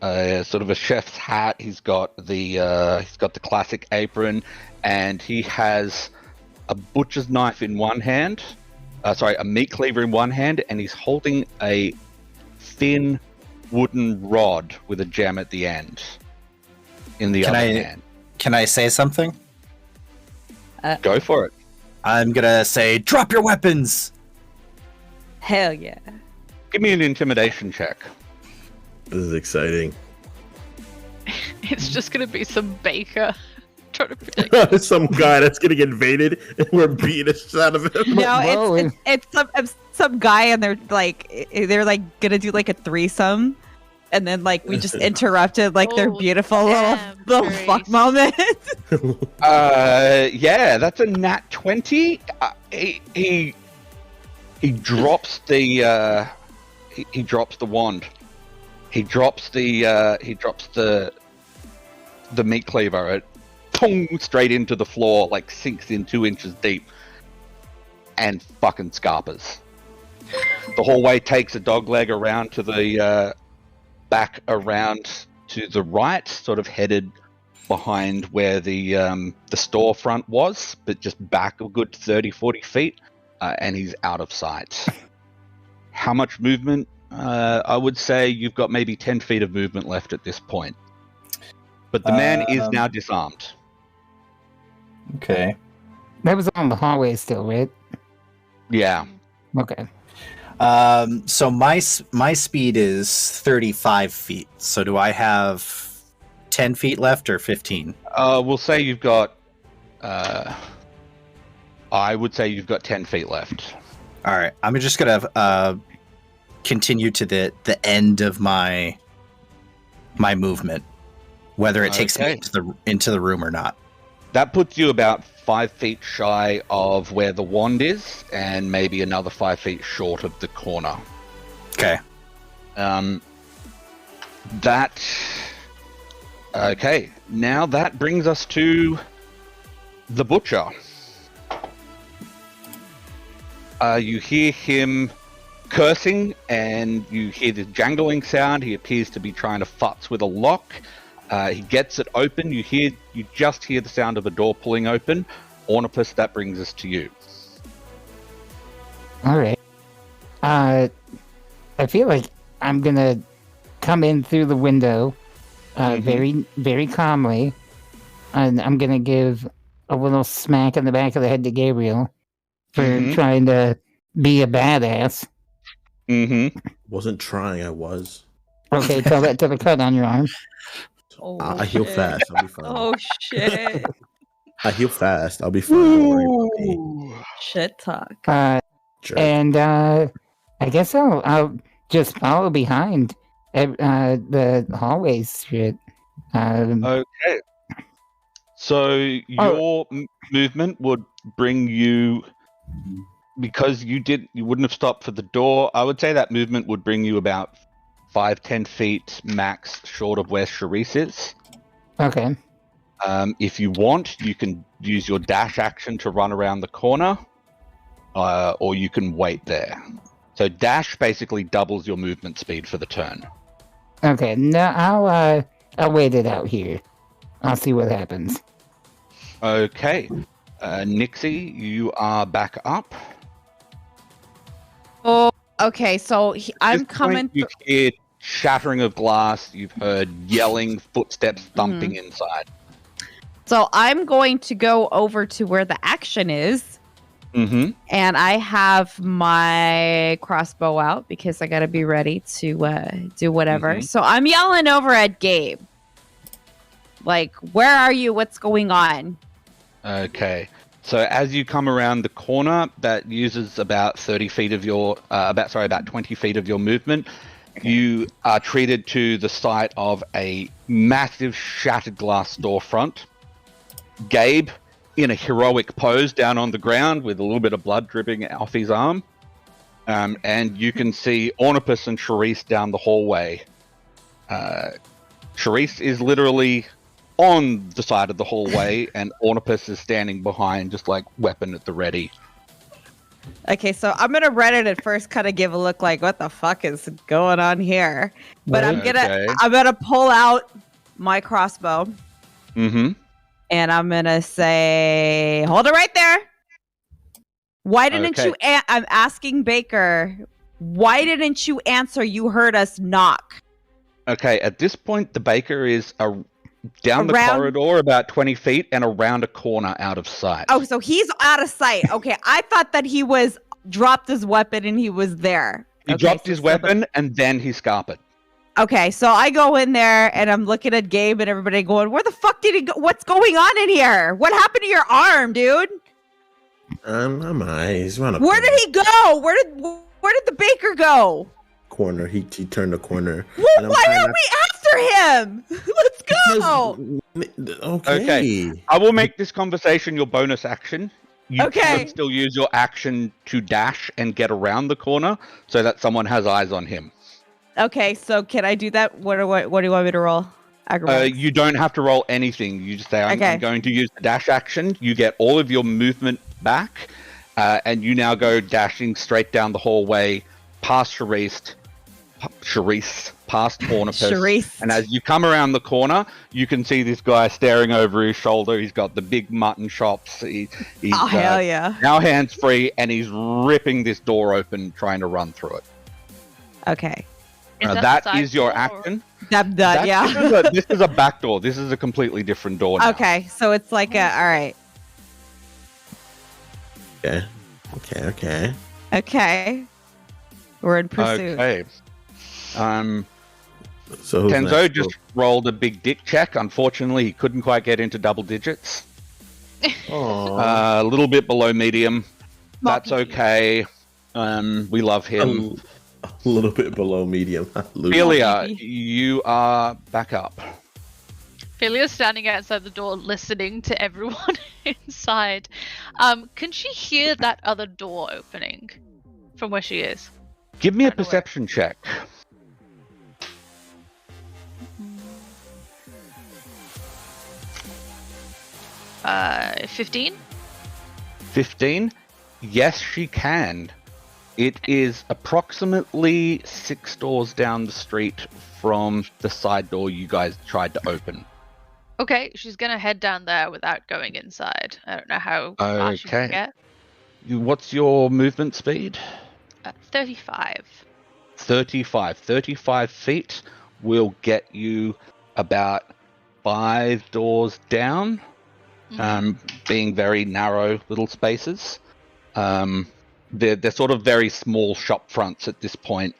sort of a chef's hat. He's got the classic apron, and he has a butcher's knife in one hand. A meat cleaver in one hand, and he's holding a thin wooden rod with a gem at the end in the other hand. Can I say something? Go for it. I'm gonna say, drop your weapons! Hell yeah. Give me an intimidation check. This is exciting. It's just gonna be some baker trying to protect. Some guy that's getting invaded, and we're beating the shit out of him. No, it's some guy, and they're like gonna do like a threesome, and then like we just interrupted like their beautiful little fuck moment. Yeah, that's a nat 20. He drops the he drops the wand. He drops the meat cleaver. It straight into the floor, like sinks in 2 inches deep, and fucking scarpers. The hallway takes a dogleg around to the back around to the right, sort of headed behind where the storefront was, but just back a good 30-40 feet, and he's out of sight. How much movement? I would say you've got maybe 10 feet of movement left at this point. But the man is now disarmed. Okay. That was on the hallway still, right? Yeah. Okay. So my speed is 35 feet. So do I have 10 feet left or 15? We'll say you've got... I would say you've got 10 feet left. All right. I'm just going to continue to the end of my movement, whether it takes me into the room or not. That puts you about 5 feet shy of where the wand is, and maybe another 5 feet short of the corner. Okay. Okay. Now that brings us to the butcher. You hear him cursing, and you hear the jangling sound. He appears to be trying to futz with a lock. He gets it open. You just hear the sound of a door pulling open. Ornipus, that brings us to you. All right. I feel like I'm gonna come in through the window, very, very calmly, and I'm gonna give a little smack in the back of the head to Gabriel for trying to be a badass. Wasn't trying, I was. Okay, tell that to the cut on your arm. Oh, I heal fast. I'll be fine. Oh shit. I heal fast. I'll be fine. Don't worry about me. Shit talk. Sure. And I guess I'll just follow behind the hallways shit. Okay. So your movement would bring you because you wouldn't have stopped for the door. I would say that movement would bring you about 5-10 feet max short of where Charisse is. Okay. If you want, you can use your dash action to run around the corner, or you can wait there. So dash basically doubles your movement speed for the turn. Okay. No, I'll wait it out here. I'll see what happens. Okay. Nixie, you are back up. Oh, okay. So I'm This point, coming. You've heard shattering of glass. You've heard yelling, footsteps thumping inside. So I'm going to go over to where the action is. Mm-hmm. And I have my crossbow out because I got to be ready to do whatever. Mhm. So I'm yelling over at Gabe. Like, where are you? What's going on? Okay. So as you come around the corner, that uses about 30 feet of your, about 20 feet of your movement. You are treated to the sight of a massive shattered glass storefront. Gabe, in a heroic pose down on the ground with a little bit of blood dripping off his arm. And you can see Ornipus and Charisse down the hallway. Charisse is literally on the side of the hallway, and Ornipus is standing behind, just like weapon at the ready. Okay, so I'm gonna Reddit at first, kind of give a look like, what the fuck is going on here? But I'm gonna pull out my crossbow, Mm-hmm. and I'm gonna say, hold it right there. Why didn't Okay. you? I'm asking Baker. Why didn't you answer? You heard us knock. Okay, at this point, the baker is down the Around- corridor about 20 feet and around a corner out of sight. Oh, so he's out of sight. Okay, I thought that he was dropped his weapon and he was there. He Okay, dropped so his somebody- weapon and then he scarpered. Okay, so I go in there and I'm looking at Gabe and everybody going, where the fuck did he go? What's going on in here? What happened to your arm, dude? I'm eyes. Where did he go? Where did the baker go? Corner. He turned the corner. Well, And I'm why trying are to- we after him? Let's go. Okay. I will make this conversation your bonus action. You Okay. can still use your action to dash and get around the corner so that someone has eyes on him. Okay, so can I do that? What do you want me to roll? Acrobatics. You don't have to roll anything. You just say, I'm going to use the dash action. You get all of your movement back, and you now go dashing straight down the hallway, past Charisse, past Ornipus. Charisse. And as you come around the corner, you can see this guy staring over his shoulder. He's got the big mutton chops. He's Oh, hell yeah. now hands-free, and he's ripping this door open, trying to run through it. Okay. That side is your door or- action. I'm done, yeah. This is a back door. This is a completely different door now. Okay, so it's like all right. Okay. We're in pursuit. Okay. So who's Kenzo next? just rolled a big dick check. Unfortunately, he couldn't quite get into double digits. Aw. A little bit below medium. Small That's PG. okay. We love him. A little bit below medium. Philia, PG. you are back up. Philia's standing outside the door listening to everyone inside. Can she hear that other door opening from where she is? Give me a Kinda weird. perception check. Uh, 15? 15? Yes, she can. It is approximately 6 doors down the street from the side door you guys tried to open. Okay, she's gonna head down there without going inside. I don't know how far she can Okay. get. What's your movement speed? 35. 35. 35 feet will get you about 5 doors down, being very narrow little spaces. They're sort of very small shop fronts at this point.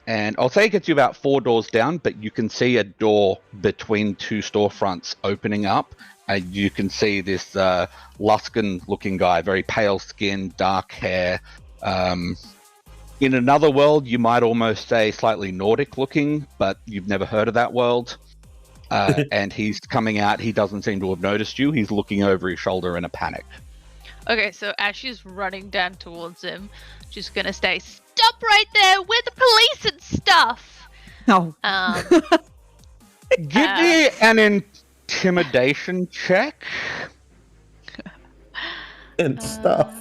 And I'll say it gets you about 4 doors down, but you can see a door between 2 storefronts opening up. And you can see this Luskan-looking guy, very pale skin, dark hair. In another world, you might almost say slightly Nordic-looking, but you've never heard of that world. And he's coming out. He doesn't seem to have noticed you. He's looking over his shoulder in a panic. Okay, so as she's running down towards him, she's gonna say, "Stop right there! We're the police and stuff." No. Give me an intimidation check And stuff.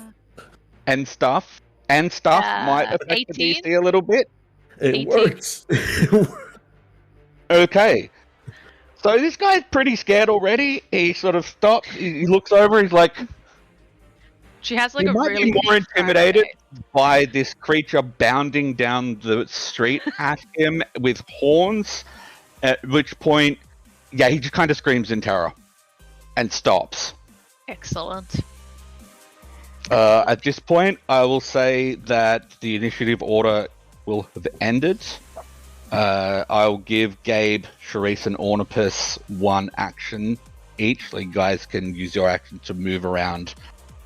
and stuff. And stuff might affect 18? the DC a little bit. It 18. works. Okay. So this guy's pretty scared already. He sort of stops. He looks over. He's like, She has like he a might really be more deep frown intimidated face. by this creature bounding down the street at him with horns. At which point, yeah, he just kind of screams in terror and stops. Excellent. At this point, I will say that the initiative order will have ended. I'll give Gabe, Charisse, and Ornipus one action each. So you guys can use your action to move around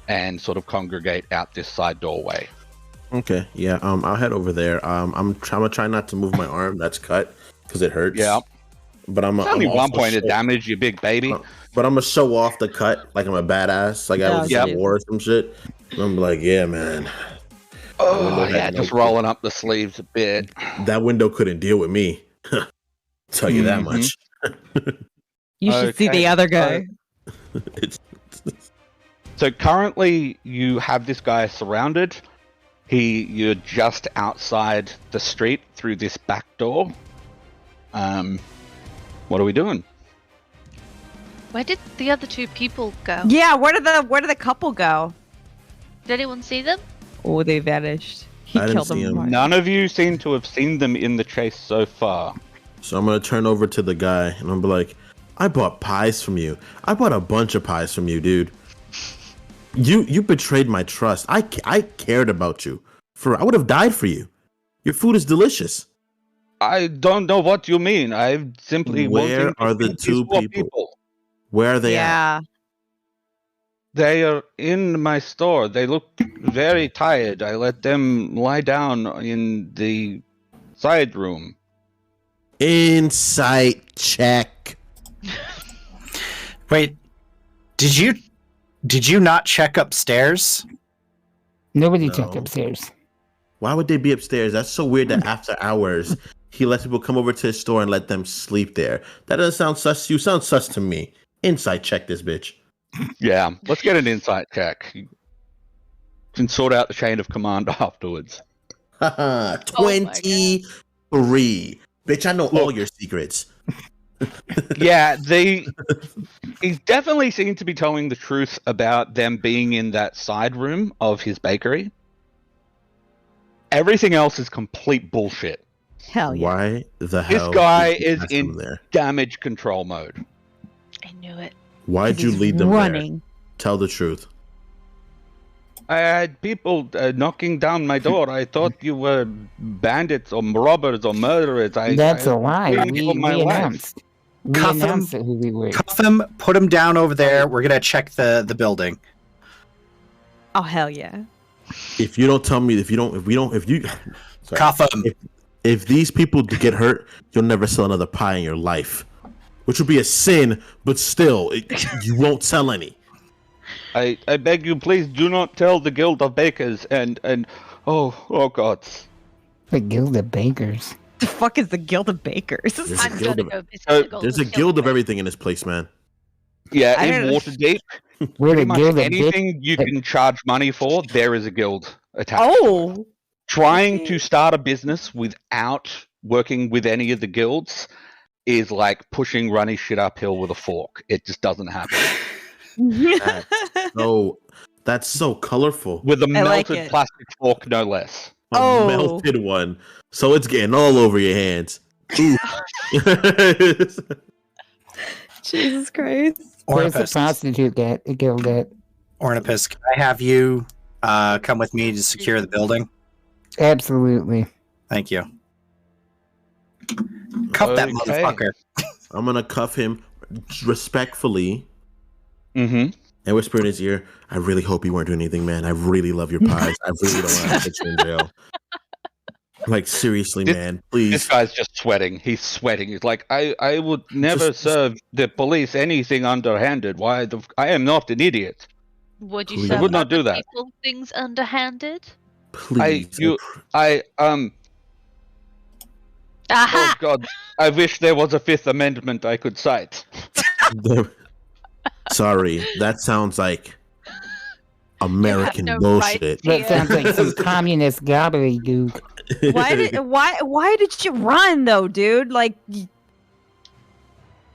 and sort of congregate out this side doorway. Okay, yeah. I'll head over there. I'm gonna try not to move my arm that's cut because it hurts. Yeah. But I'm It's only I'm 1 also point of show- damage, you big baby. But I'm gonna show off the cut like I'm a badass, like I was Yeah. in war or some shit. I'm like, yeah, man. Oh, window yeah, had just no- rolling up the sleeves a bit. That window couldn't deal with me. Tell you that Mhm. much. You should see Okay, the other guy. It's So currently, you have this guy surrounded. You're just outside the street through this back door. What are we doing? Where did the other two people go? Yeah, where did the couple go? Did anyone see them? Oh, they vanished. He I didn't killed see them. him. Mark. None of you seem to have seen them in the chase so far. So I'm gonna turn over to the guy and I'm be like, I bought pies from you. I bought a bunch of pies from you, dude. You betrayed my trust. I cared about you. I would have died for you. Your food is delicious. I don't know what you mean. I simply Where wanting to are the feed two these poor people? Where are they at? Yeah. They are in my store. They look very tired. I let them lie down in the side room. Insight check. Wait, did you not check upstairs? Nobody No. checked upstairs. Why would they be upstairs? That's so weird that after hours he lets people come over to his store and let them sleep there. That doesn't sound sus. You sound sus to me. Insight check this bitch. Yeah, let's get an insight check. You can sort out the chain of command afterwards. Haha, Oh my 23. Bitch, I know all your secrets. Yeah, he definitely seemed to be telling the truth about them being in that side room of his bakery. Everything else is complete bullshit. Hell yeah. Why the hell? guy did you is ask him in- there? Damage control mode. I knew it. Why'd you He's lead them there? running. Tell the truth. I had people knocking down my door. I thought you were bandits or robbers or murderers. That's a lie. feared We for my life. announced. We Cuff him. announced who we were. Cuff him, put him down over there. We're gonna check the building. Oh hell yeah. If you don't tell me, if you, sorry. Cuff him. If these people get hurt, you'll never sell another pie in your life, which would be a sin. But still, you won't sell any. I beg you, please do not tell the Guild of Bakers and oh gods. The Guild of Bakers. The fuck is the Guild of Bakers? There's a I'm guild gonna of- go visit Oh, the Golden There's a Silver guild of Ring. everything in this place, man. Yeah, I in don't- Waterdeep, We're the pretty much Guild of Bakers. anything you can charge money for, there is a guild attached. Oh. Trying okay. to start a business without working with any of the guilds is like pushing runny shit uphill with a fork. It just doesn't happen. That's so colorful. With a I like melted it. plastic fork, no less. A Oh. melted one, so it's getting all over your hands. Ooh. Jesus Christ. Where's the Ornipus. prostitute guild at? Ornipus, can I have you come with me to secure the building? Absolutely. Thank you. Cuff that Okay. motherfucker. I'm gonna cuff him respectfully Mm-hmm. and whisper in his ear, I really hope you weren't doing anything, man. I really love your pies. I really don't want to put you in jail. Like, seriously, This- man, This please. guy's just sweating. He's sweating. He's like, I would never Just- serve the police anything underhanded. I am not an idiot. Would you Please. serve I would not other do that. people things underhanded? Please. Aha! Oh God, I wish there was a Fifth Amendment I could cite. Sorry, that sounds like American no bullshit. That sounds like some communist gobbledygook. Why did you run though, dude? Like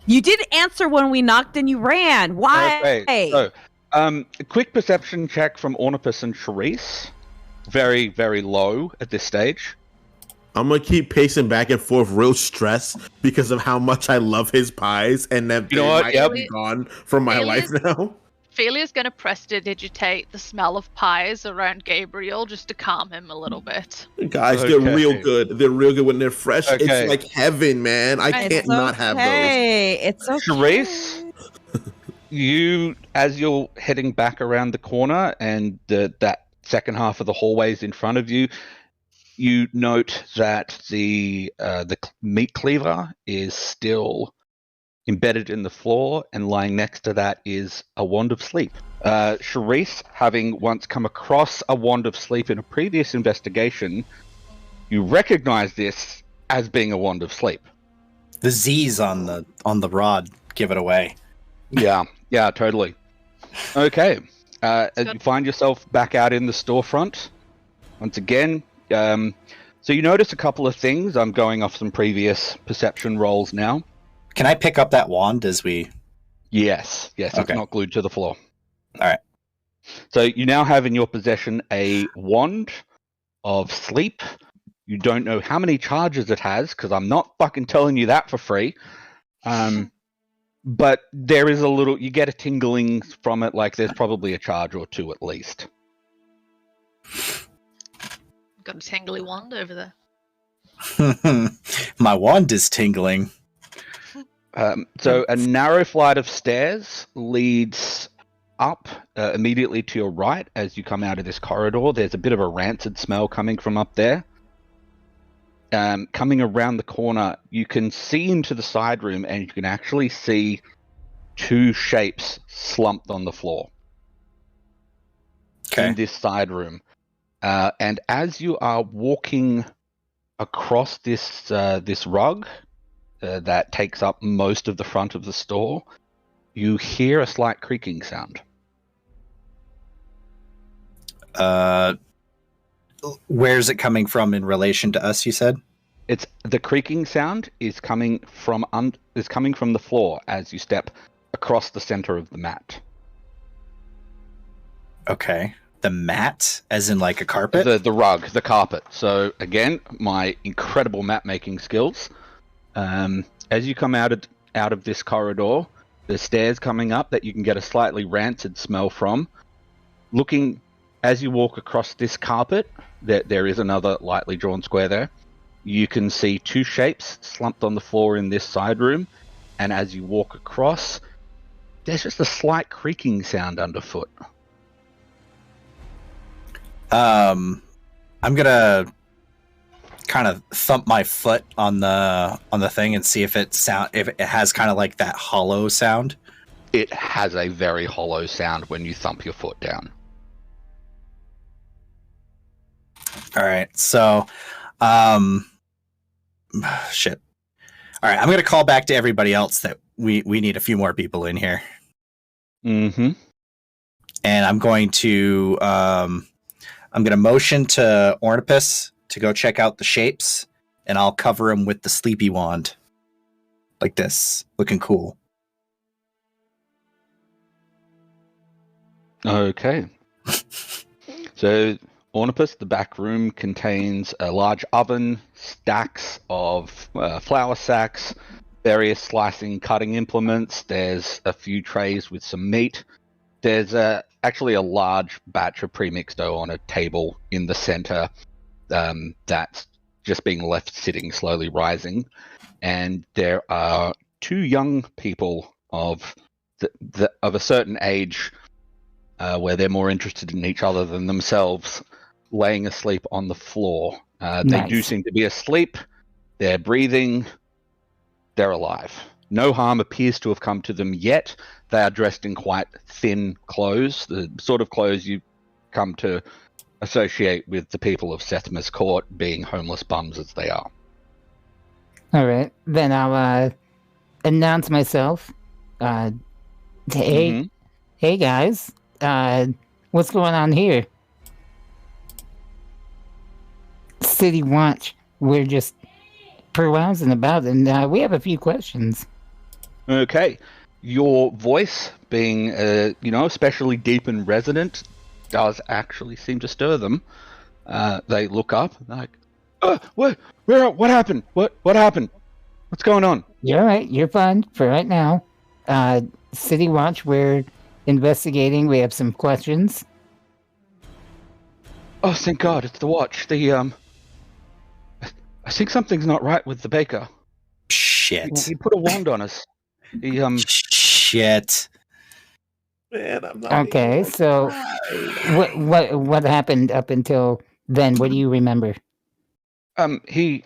you didn't answer when we knocked and you ran. Why? Okay, so, a quick perception check from Ornipus and Charisse. Very, very low at this stage. I'm gonna keep pacing back and forth, real stressed because of how much I love his pies, and that You know what? might Yep. be gone from my life now. Felia's gonna prestidigitate the smell of pies around Gabriel just to calm him a little bit. Guys, Okay. they're real good. They're real good when they're fresh. Okay. It's like heaven, man. I It's can't not have those. okay. It's okay. Charisse, as you're heading back around the corner and that second half of the hallways in front of you, you note that the meat cleaver is still embedded in the floor, and lying next to that is a wand of sleep. Charisse, having once come across a wand of sleep in a previous investigation, you recognize this as being a wand of sleep. The Z's on the rod give it away. Yeah, totally. Okay, as you find yourself back out in the storefront, once again, so you notice a couple of things. I'm going off some previous perception rolls now. Can I pick up that wand as we... Yes, it's Okay. not glued to the floor. All right. So you now have in your possession a wand of sleep. You don't know how many charges it has, because I'm not fucking telling you that for free. But there is you get a tingling from it, like there's probably a charge or two at least. Got a tingly wand over there. My wand is tingling. So a narrow flight of stairs leads up immediately to your right as you come out of this corridor. There's a bit of a rancid smell coming from up there. Coming around the corner, you can see into the side room, and you can actually see two shapes slumped on the floor in this side room. And as you are walking across this rug that takes up most of the front of the store, you hear a slight creaking sound. Where's it coming from in relation to us, you said? It's the creaking sound is coming from the floor as you step across the center of the mat. Okay. The mat, as in like a carpet? The rug, the carpet. So again, my incredible map making skills. As you come out of this corridor, there's stairs coming up that you can get a slightly rancid smell from. Looking as you walk across this carpet, there is another lightly drawn square there. You can see two shapes slumped on the floor in this side room, and as you walk across, there's just a slight creaking sound underfoot. I'm gonna kind of thump my foot on the thing and see if it has kind of like that hollow sound. It has a very hollow sound when you thump your foot down. All right, so shit. All right, I'm gonna call back to everybody else that we need a few more people in here. Mm-hmm. And I'm going to motion to Ornipus to go check out the shapes, and I'll cover him with the sleepy wand, like this, looking cool. Okay. So, Ornipus, the back room contains a large oven, stacks of flour sacks, various slicing, cutting implements. There's a few trays with some meat. There's actually a large batch of premixed dough on a table in the center that's just being left sitting, slowly rising. And there are two young people of a certain age where they're more interested in each other than themselves, laying asleep on the floor. They do seem to be asleep. They're breathing. They're alive. No harm appears to have come to them yet. They are dressed in quite thin clothes, the sort of clothes you come to associate with the people of Sethmas Court, being homeless bums as they are. All right, then I'll announce myself. Hey guys, what's going on here? City Watch. We're just perusing about, and we have a few questions. Okay, your voice, being especially deep and resonant, does actually seem to stir them. They look up, like, what happened? What happened? What's going on? You're all right. You're fine for right now. City Watch. We're investigating. We have some questions. Oh, thank God, it's the watch. I think something's not right with the baker. Shit. He put a wand on us. Shit. Man, I'm not Okay, so what happened up until then? What do you remember? He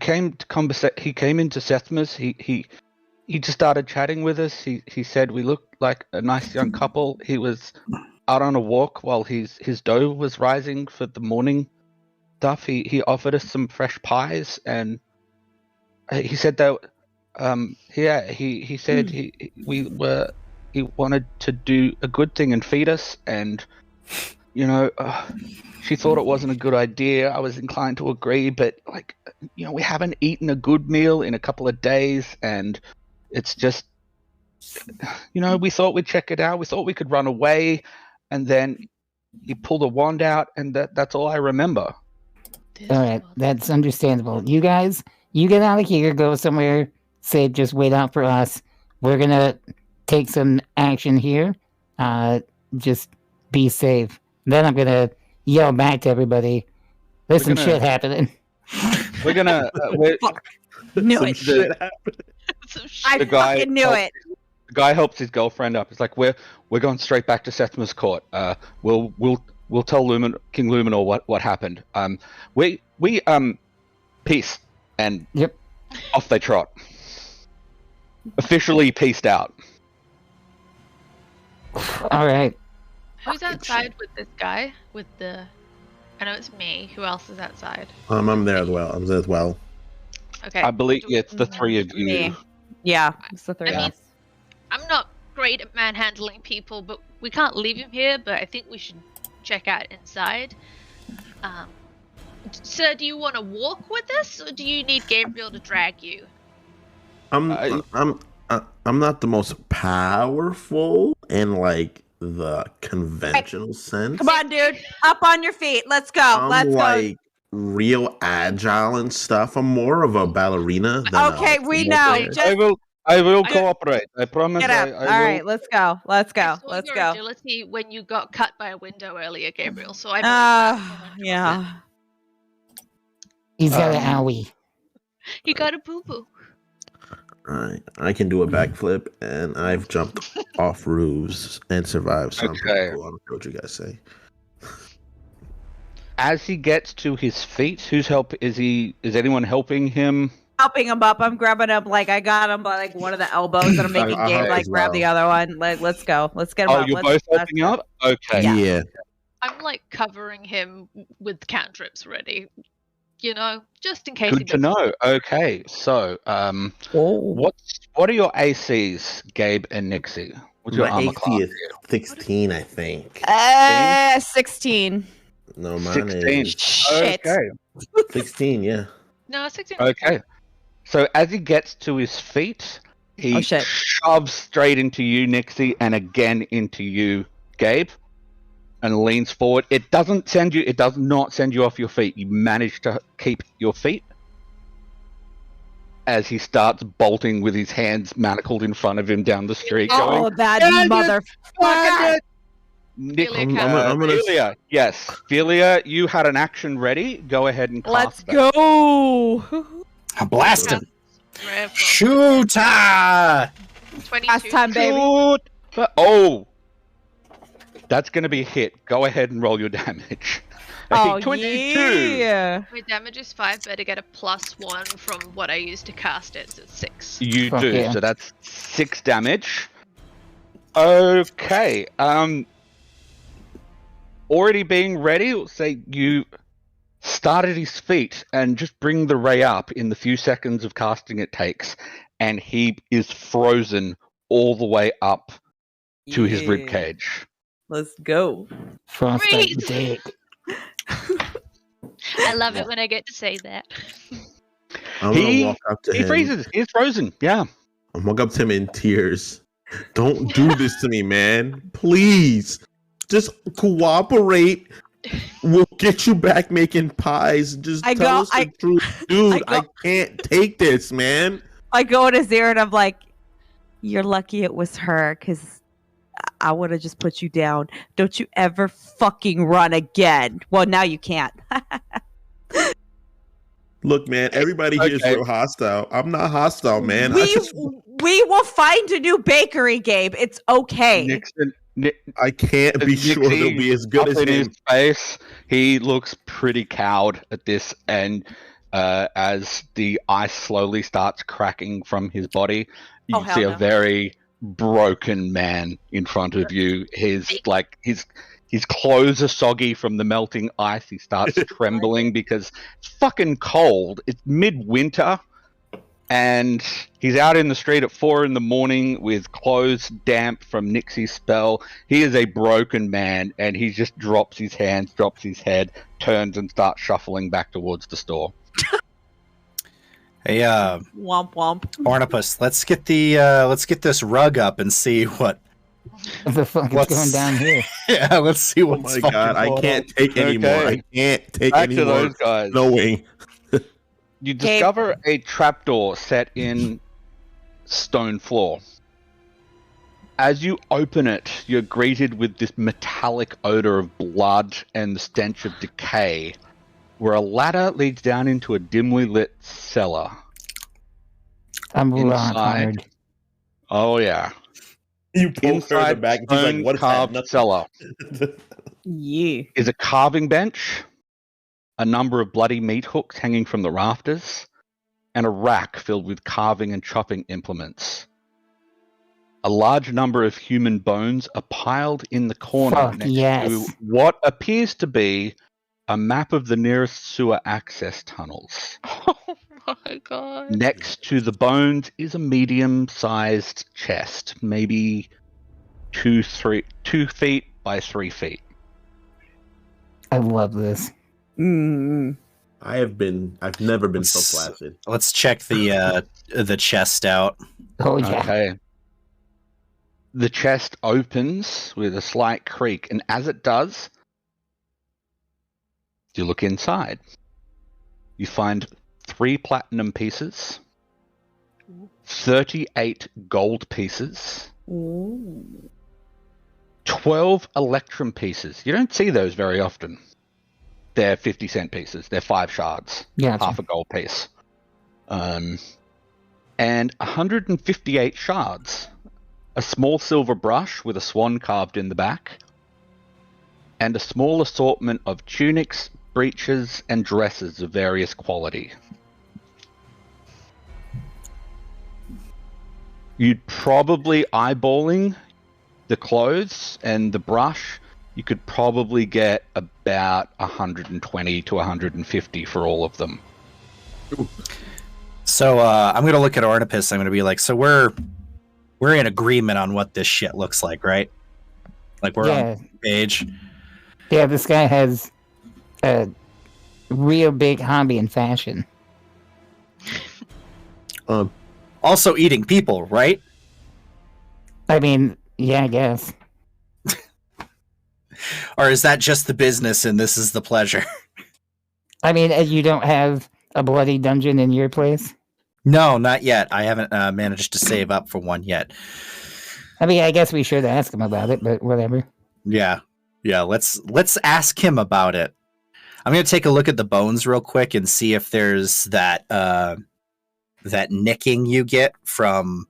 came to he came into Sethmas. He just started chatting with us. He said we looked like a nice young couple. He was out on a walk while his dough was rising for the morning stuff. He offered us some fresh pies, and he said that he said he wanted to do a good thing and feed us, and she thought it wasn't a good idea. I was inclined to agree, but we haven't eaten a good meal in a couple of days, and it's just we thought we'd check it out. We thought we could run away, and then he pulled a wand out, and that's all I remember. All right, that's understandable. You guys, you get out of here, go somewhere safe, just wait out for us. We're gonna take some action here. Just be safe. Then I'm gonna yell back to everybody. There's some shit happening. We're gonna Knew it. I fucking knew it. The guy helps his girlfriend up. It's like we're going straight back to Sethmas Court. We'll tell King Luminor what happened. We peace, and Yep. Off they trot. Officially peaced out. All right. Who's outside with this guy? I know it's me. Who else is outside? I'm there as well. I'm there as well. Okay. I believe it's the three of you. Me. Yeah, it's the three of I mean, us. I'm not great at manhandling people, but we can't leave him here. But I think we should check out inside. Sir, do you want to walk with us, or do you need Gabriel to drag you? I'm not the most powerful in the conventional sense. Come on, dude. Up on your feet. Let's go. I'm real agile and stuff. I'm more of a ballerina than Okay, we know. I will cooperate. I promise. Get up. All right, let's go. Let's go. I saw Let's your go. agility when you got cut by a window earlier, Gabriel. So I. Yeah. He's got an owie. You got a boo boo. Alright, I can do a backflip, and I've jumped off roofs and survived. So I'm pretty cool. I don't know what you guys say. As he gets to his feet, is anyone helping him? Helping him up. I'm grabbing him I got him by one of the elbows, and I'm making Gabe grab the other one. Let's go. Let's get him up. Oh, you're both helping up? Okay. Yeah. I'm covering him with cantrips ready. Just in case. Good to know. Okay, so what are your ACs, Gabe and Nixie? What's your My armor AC class? is 16, I think. 16. No, mine 16. is Shit. Okay. 16, yeah. No, 16. Okay. So as he gets to his feet, he shoves straight into you, Nixie, and again into you, Gabe, and leans forward. It does not send you off your feet. You manage to keep your feet as he starts bolting with his hands manacled in front of him down the street. Oh, that motherfucker. Philia, yes. Philia, you had an action ready. Go ahead and cast Let's that. go. Blast him. Shoota! 22. Last time, baby. Oh, that's going to be a hit. Go ahead and roll your damage. Oh, 22. yeah. My damage is 5, but I get a +1 from what I used to cast it, so it's 6. You Fuck do, yeah. so that's 6 damage. Okay. Already being ready, we'll say you start at his feet and just bring the ray up in the few seconds of casting it takes, and he is frozen all the way up to his rib cage. Let's go. Frostbite Freeze! dick. I love it when I get to say that. I'm gonna walk up to He him. freezes. He's frozen. Yeah. I'm walk up to him in tears. Don't do this to me, man. Please. Just cooperate. We'll get you back making pies. Just tell us the truth. Dude, I can't take this, man. I go in his ear and I'm like, you're lucky it was her, because I would have just put you down. Don't you ever fucking run again. Well, now you can't. Look, man, everybody here is real hostile. I'm not hostile, man. We will find a new bakery, Gabe. It's okay. I can't be sure they'll be as good as in him. his face, he looks pretty cowed at this, and as the ice slowly starts cracking from his body, you see a very broken man in front of you. His clothes are soggy from the melting ice. He starts trembling because it's fucking cold. It's midwinter, and he's out in the street at 4 a.m. with clothes damp from Nixie's spell. He is a broken man, and he just drops his hands, drops his head, turns and starts shuffling back towards the store. Hey, womp womp. Ornipus, let's get this rug up and see what the fuck is going down here. Yeah, let's see what's Oh my god, I can't take anymore. I can't take Back to anymore. those guys. Knowing. You discover a trapdoor set in stone floor. As you open it, you're greeted with this metallic odor of blood and the stench of decay, where a ladder leads down into a dimly lit cellar. I'm Inside- hard. Oh yeah. You pull her in the Inside back. He's like, stone "What's that? carved Nothing." cellar Yeah. is a carving bench, a number of bloody meat hooks hanging from the rafters, and a rack filled with carving and chopping implements. A large number of human bones are piled in the corner Fuck next yes. to what appears to be a map of the nearest sewer access tunnels. Oh my god. Next to the bones is a medium-sized chest, maybe 2 feet by 3 feet. I love this. Mm. I've never been so flaccid. Let's check the chest out. Oh yeah. Okay. The chest opens with a slight creak, and as it does, you look inside. You find 3 platinum pieces, 38 gold pieces, Ooh. 12 electrum pieces. You don't see those very often. They're 50-cent pieces. They're 5 shards, Gotcha. half a gold piece. And 158 shards. A small silver brush with a swan carved in the back, and a small assortment of tunics, breeches, and dresses of various quality. You'd probably, eyeballing the clothes and the brush, you could probably get about 120 to 150 for all of them. So I'm gonna look at Ornipus. I'm gonna be like, so we're in agreement on what this shit looks like, right? Like we're on the page. Yeah, this guy has a real big hobby in fashion. Also eating people, right? I mean, yeah, I guess. Or is that just the business and this is the pleasure? I mean, you don't have a bloody dungeon in your place? No, not yet. I haven't managed to save up for one yet. I mean, I guess we should ask him about it, but whatever. Yeah. Let's ask him about it. I'm gonna take a look at the bones real quick and see if there's that nicking you get from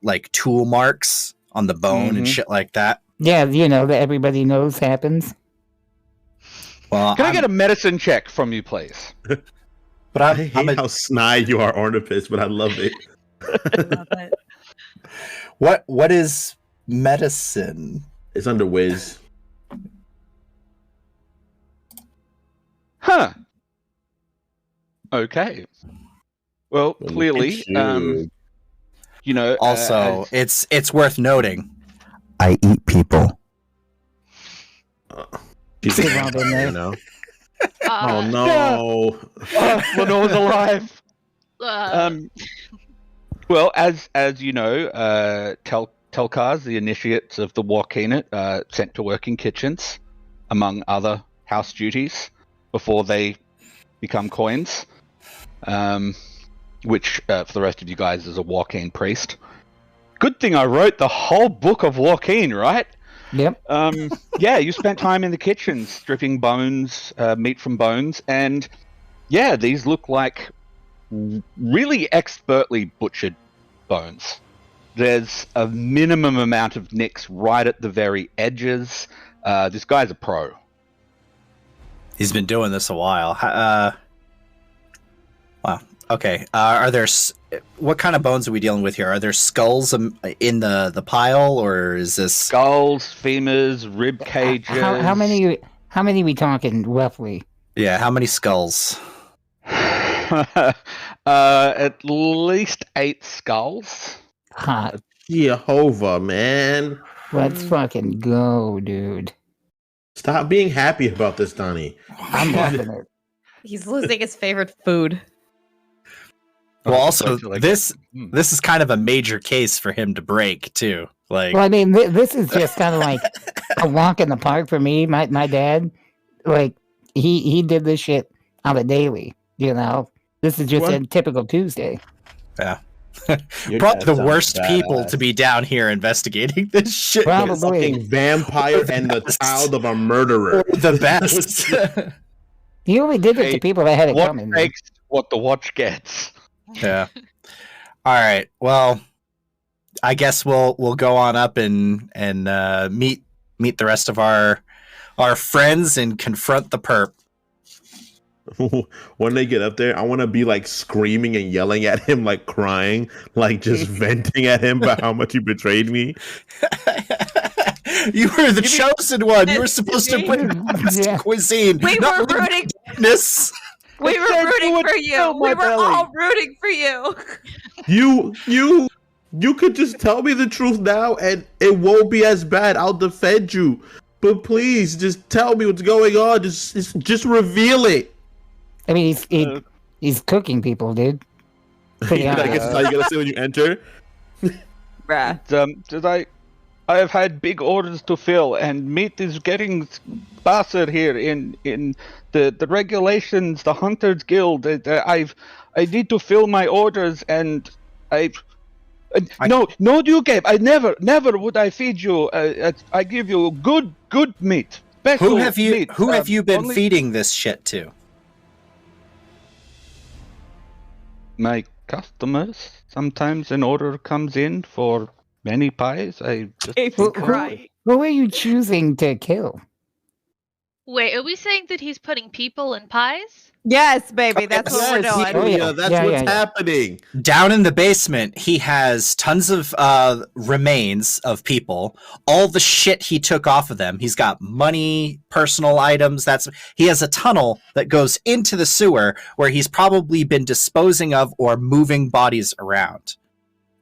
like tool marks on the bone and shit like that. Yeah, you know, that everybody knows happens. Well, Can I get a medicine check from you, please? But I hate how snide you are, Ornipus, but I love it. Love it. What is medicine? It's under Wiz. Huh. Okay. Well, Look at clearly, you. you know. Also, it's worth noting. I eat people. She's Good one, didn't you I? know. Oh Uh, no! Lenore's alive. uh, Well, as you know, Telkars, the initiates of the Warkeenet, sent to work in kitchens, among other house duties, before they become coins. Which, for the rest of you guys, is a Warkeen priest. Good thing I wrote the whole book of Warkeen, right? Yep. Yeah, you spent time in the kitchen stripping bones, meat from bones, and yeah, these look like really expertly butchered bones. There's a minimum amount of nicks right at the very edges. This guy's a pro. He's been doing this a while. Wow. Okay. Are there? What kind of bones are we dealing with here? Are there skulls in the pile, or is this Skulls, femurs, rib cages. How many are we talking roughly? Yeah. How many skulls? At least 8 skulls. Hot. Jehovah, man. Let's fucking go, dude. Stop being happy about this, Donnie. I'm loving it. He's losing his favorite food. Well, also Like- this is kind of a major case for him to break too. Like, Well, I mean, this is just kind of like a walk in the park for me. My dad, like, he did this shit on a daily, you know? This is just What? a typical Tuesday. Your probably dad the sounds worst people badass. to be down here investigating this shit. Probably. Fucking vampire and the child of a murderer. The best. He only did it Hey, to people that had it What coming. takes what the watch gets. Yeah. All right. Well, I guess we'll go on up and meet the rest of our friends and confront the perp. When they get up there, I want to be like screaming and yelling at him, like crying, like just venting at him about how much he betrayed me. You were the chosen one. You were supposed to bring us Yeah. cuisine. We not were bring rooting. darkness. We were said you rooting would for you. fill my We were belly. all rooting for you. You could just tell me the truth now, and it won't be as bad. I'll defend you, but please, just tell me what's going on. Just reveal it. I mean, he's cooking people, dude. Pretty I guess that's how you gotta say when you enter. Bruh. I have had big orders to fill, and meat is getting sparser here in the regulations, the Hunters Guild. I need to fill my orders, and no, you Gabe. I never would I feed you. I give you good meat. Special Who have you meat. been Only feeding this shit to? my customers. Sometimes an order comes in for many pies. I just Who are you choosing to kill? wait, are we saying that he's putting people in pies? Yes, baby. That's what we're doing. Oh, yeah. That's Yeah, what's yeah. happening. Down in the basement, he has tons of remains of people. All the shit he took off of them. He's got money, personal items. He has a tunnel that goes into the sewer where he's probably been disposing of or moving bodies around.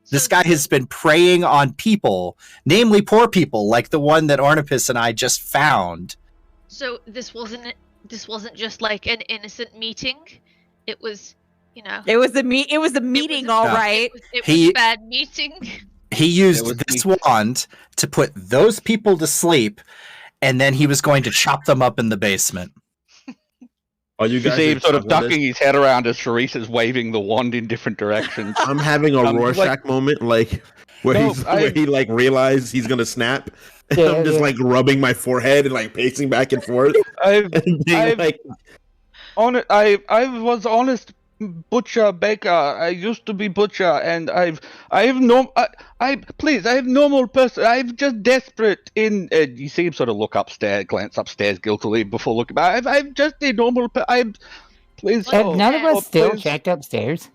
This So- guy has been preying on people, namely poor people, like the one that Ornipus and I just found. So this wasn't just like an innocent meeting. It was, It was a meeting, all right. It was He- bad meeting. He There used was this me- wand to put those people to sleep, and then he was going to chop them up in the basement. Are you You guys see him sort of enjoying this? ducking his head around as Sharice is waving the wand in different directions. I'm having a Rorschach like- moment, like where No, where he like realized he's gonna snap. And Yeah, I'm just yeah. like rubbing my forehead and like pacing back and forth. I've And being I've- like, I was honest butcher, baker. I used to be butcher, and I have normal person. I'm just desperate in. You see him sort of look upstairs, glance upstairs guiltily before looking back. I'm just a normal. Please. Have none of us still please. checked upstairs?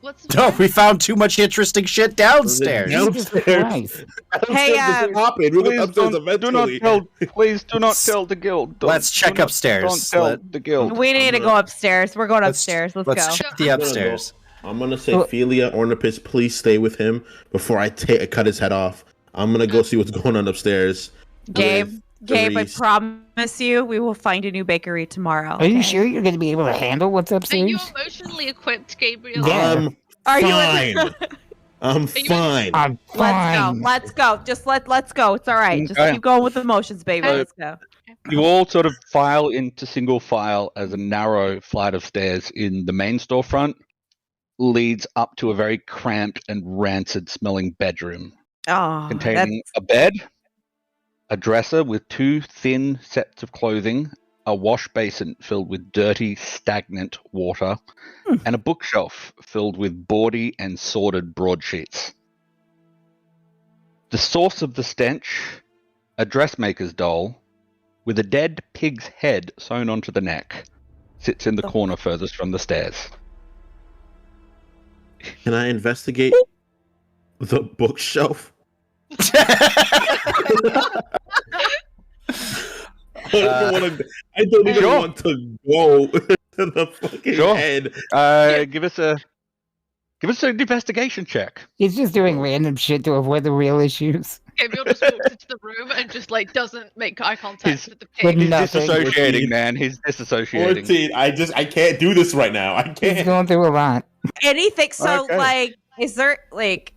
What's the No, we found too much interesting shit downstairs. Jesus Christ. Hey, We're going upstairs eventually. Please do not tell the guild. Let's check upstairs. Don't tell the guild. We need to go upstairs. We're going upstairs. Let's go. check the upstairs. I'm gonna say, Philia, Ornipus, please stay with him before I cut his head off. I'm gonna go see what's going on upstairs. Gabe, I Therese. promise you, we will find a new bakery tomorrow. Are you okay? sure you're going to be able to handle what's Are upstairs? you emotionally equipped, Gabriel? Yeah. Are you? Fine. I'm fine. I'm fine. Let's go. Just let's go. It's all right. Just Okay. keep going with the motions, baby. Let's go. You all sort of file into single file as a narrow flight of stairs in the main storefront leads up to a very cramped and rancid smelling bedroom Oh, containing a bed, a dresser with 2 thin sets of clothing, a wash basin filled with dirty, stagnant water, and a bookshelf filled with bawdy and sordid broadsheets. The source of the stench, a dressmaker's doll, with a dead pig's head sewn onto the neck, sits in the corner furthest from the stairs. Can I investigate the bookshelf? I don't even want to go to the fucking head. Give us an investigation check. He's just doing random shit to avoid the real issues. Gabriel just walks into the room and just like doesn't make eye contact with the With pig. He's nothing. disassociating, man. He's disassociating. 14. I can't do this right now. I He's can't. going through a lot. anything. So, Okay. like, is there like?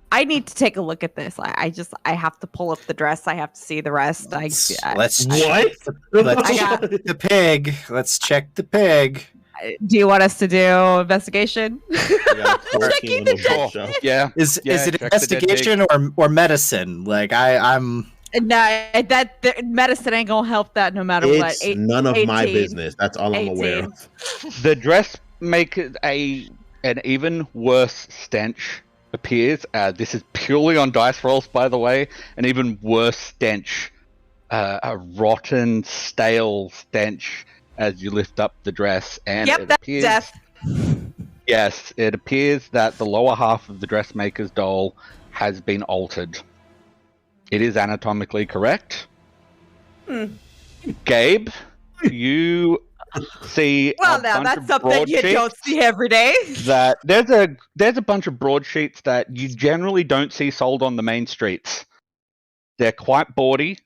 I need to take a look at this. I have to pull up the dress. I have to see the rest. Let's What? let's I got- check the pig. Let's check the pig. Do you want us to do investigation? Checking the Sure. Yeah. Is Yeah, it check the dead investigation or medicine? Like I'm No, that medicine ain't gonna help that no matter what. It's none of my 18. business. That's all I'm aware 18. of. The dress makes an even worse stench appears. This is purely on dice rolls, by the way. An even worse stench, a rotten, stale stench as you lift up the dress, and Yep, it that's appears. death. Yes, it appears that the lower half of the dressmaker's doll has been altered. It is anatomically correct. Gabe, you see Well, a now bunch that's of something you broadsheets don't see every day. that there's a bunch of broadsheets that you generally don't see sold on the main streets. They're quite bawdy,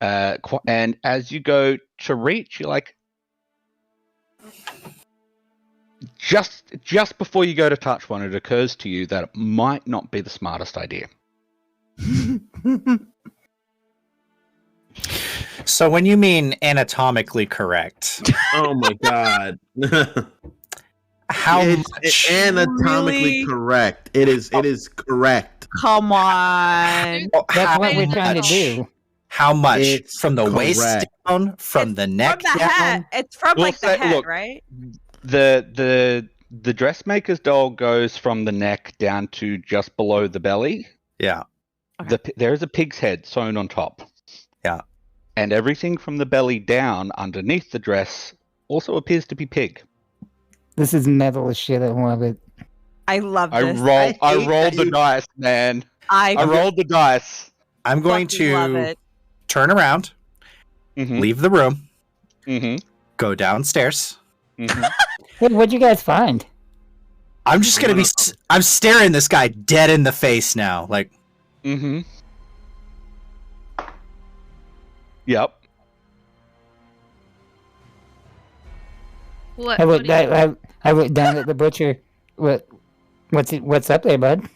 and as you go to reach, you're like, just before you go to touch one, it occurs to you that it might not be the smartest idea. So when you mean anatomically correct, Oh my god. how It's much? anatomically Really? correct. It is correct. Come on. Oh, That's how what we're trying to much? do. How much? It's From the waist correct. down? From the neck From the down? hat. It's from We'll like the say- head, look, right? The dressmaker's doll goes from the neck down to just below the belly. Yeah. There is a pig's head sewn on top. Yeah. And everything from the belly down underneath the dress also appears to be pig. This is metal as shit. I love it. I love I this. rolled hate the that you- dice, man. I I rolled the dice. I'm going fucking love to it. turn around, Mm-hmm. leave the room, Mm-hmm. go downstairs. Mm-hmm. Hey, what'd you guys find? I'm just gonna be. I'm staring this guy dead in the face now. Like, Mm-hmm. Yep. What? I what look, do you- I look down at the butcher. What's up there, bud?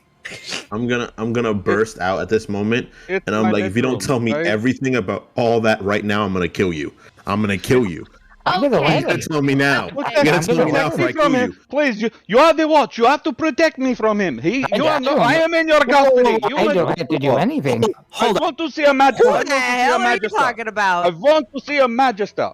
I'm gonna burst out at this moment, It's and I'm my like, if you don't bedroom, tell me right? everything about all that right now, I'm gonna kill you. I'm gonna kill you. I'm gonna Okay. You let gotta him. tell me now. What's You that? gotta I'm tell gonna me now let before I Protect kill me from you. him. Please, you are the watch. You have to protect me from him. I got you. I am in your custody. You I are don't have to do anything. I hold on. want to see a magister. Who the hell are you talking I about? want to see a magister.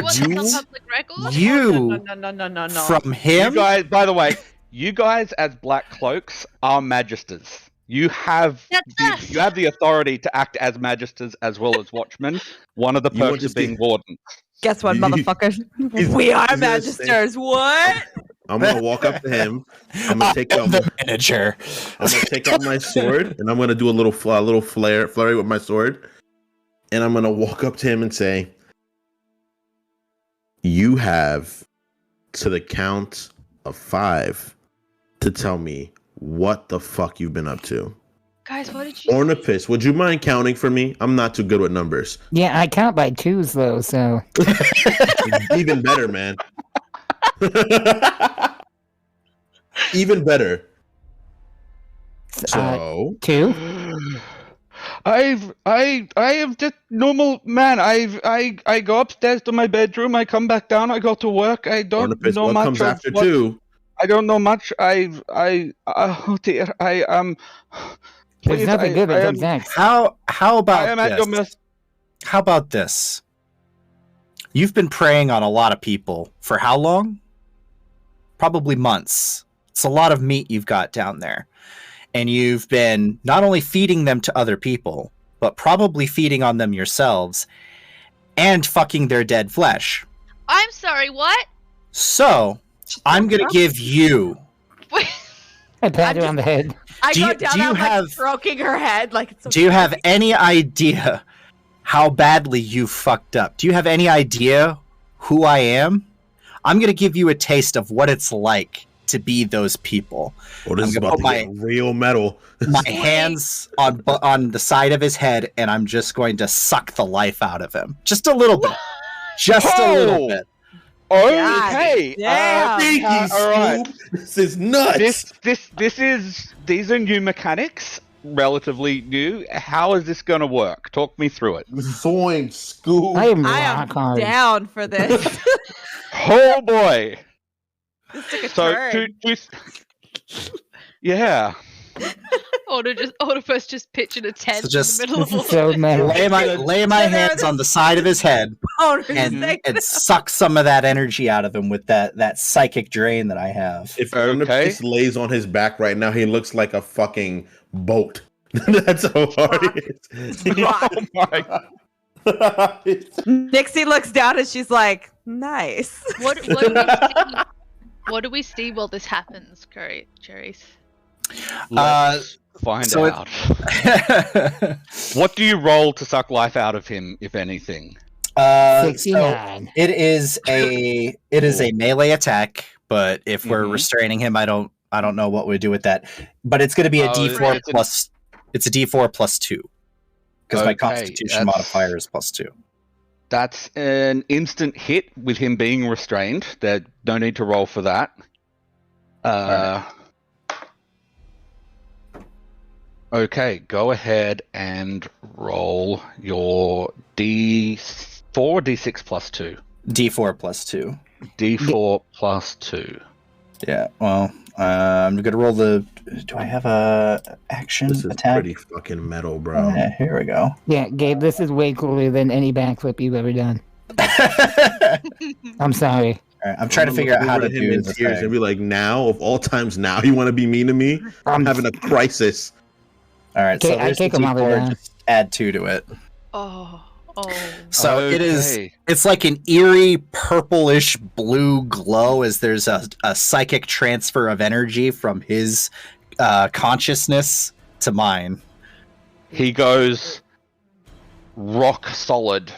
want this protect on public record? you No. from You him. guys, by the way, you guys as Black Cloaks are magisters. You have That's us. you have the authority to act as magisters as well as watchmen. One of the You want perks of to see- being warden. Guess what, You- motherfuckers? he's- We are he's gonna say- magisters. What? I'm gonna walk up to him. I'm gonna take out the manager. I'm gonna take out my sword and I'm gonna do a little flurry with my sword, and I'm gonna walk up to him and say, "You have to the count of 5 to tell me what the fuck you've been up to." Guys, what did you? Ornipus, would you mind counting for me? I'm not too good with numbers. Yeah, I count by 2s though, so Even better, man. Even better. So 2. I am just normal man. I go upstairs to my bedroom. I come back down. I go to work. I don't Ornipus, know what much comes of after what- 2? I don't know much. Oh dear. There's Please, nothing good that I comes am, next. How I about am at your this? mercy. How about this? You've been preying on a lot of people for how long? Probably months. It's a lot of meat you've got down there. And you've been not only feeding them to other people, but probably feeding on them yourselves and fucking their dead flesh. I'm sorry. What? So, I'm going to give you. I pat her I'm on the head. I Do go you- down do you and I'm have- like stroking her head like it's Do you have any idea how badly you fucked up? Do you have any idea who I am? I'm going to give you a taste of what it's like to be those people. Oh, this I'm is gonna about to put get real metal. My hands on the side of his head, and I'm just going to suck the life out of him. Just a little bit. Just a little Oh! bit. Okay. damn. Thank you, all right. Scoob. This is nuts. These are new mechanics, relatively new. How is this going to work? Talk me through it. Zoink, Scoob. I am I rock am hard. down for this. Oh boy. This took a So, turn. yeah. Oedipus just pitching a tent So just- in the middle of This all is so of it. metal. Lay my hands on the side of his head Owner's and second. suck some of that energy out of him with that psychic drain that I have. If Okay. Ornipus lays on his back right now, he looks like a fucking boat. That's how hard it is. Rock. Oh my. Nixie looks down and she's like, nice. What do we see while this happens, Cherries? Let's find so out. What do you roll to suck life out of him, if anything? so 69. it is a melee attack, but if we're Mhm. restraining him, I don't know what we do with that. But it's going to be a Oh, D4 it's an- plus. It's a D4 plus 2 because my Okay, Constitution that's- modifier is plus 2. That's an instant hit with him being restrained. There's no need to roll for that. Okay, go ahead and roll your D4 or D6 plus 2? D4 plus 2. D4 plus 2. Yeah. Well, I'm gonna roll the. Do I have a action This is attack? pretty fucking metal, bro. Yeah, here we go. Yeah, Gabe, this is way cooler than any backflip you've ever done. I'm sorry. Alright, I'm trying to figure out how to him do in this. tears and be like, now of all times, now you want to be mean to me? I'm having a crisis. All right, so Okay, I there's the take 'em out of D4, there. just add 2 to it. Oh. So it is. Okay. It's like an eerie purplish blue glow as there's a psychic transfer of energy from his consciousness to mine. He goes rock solid,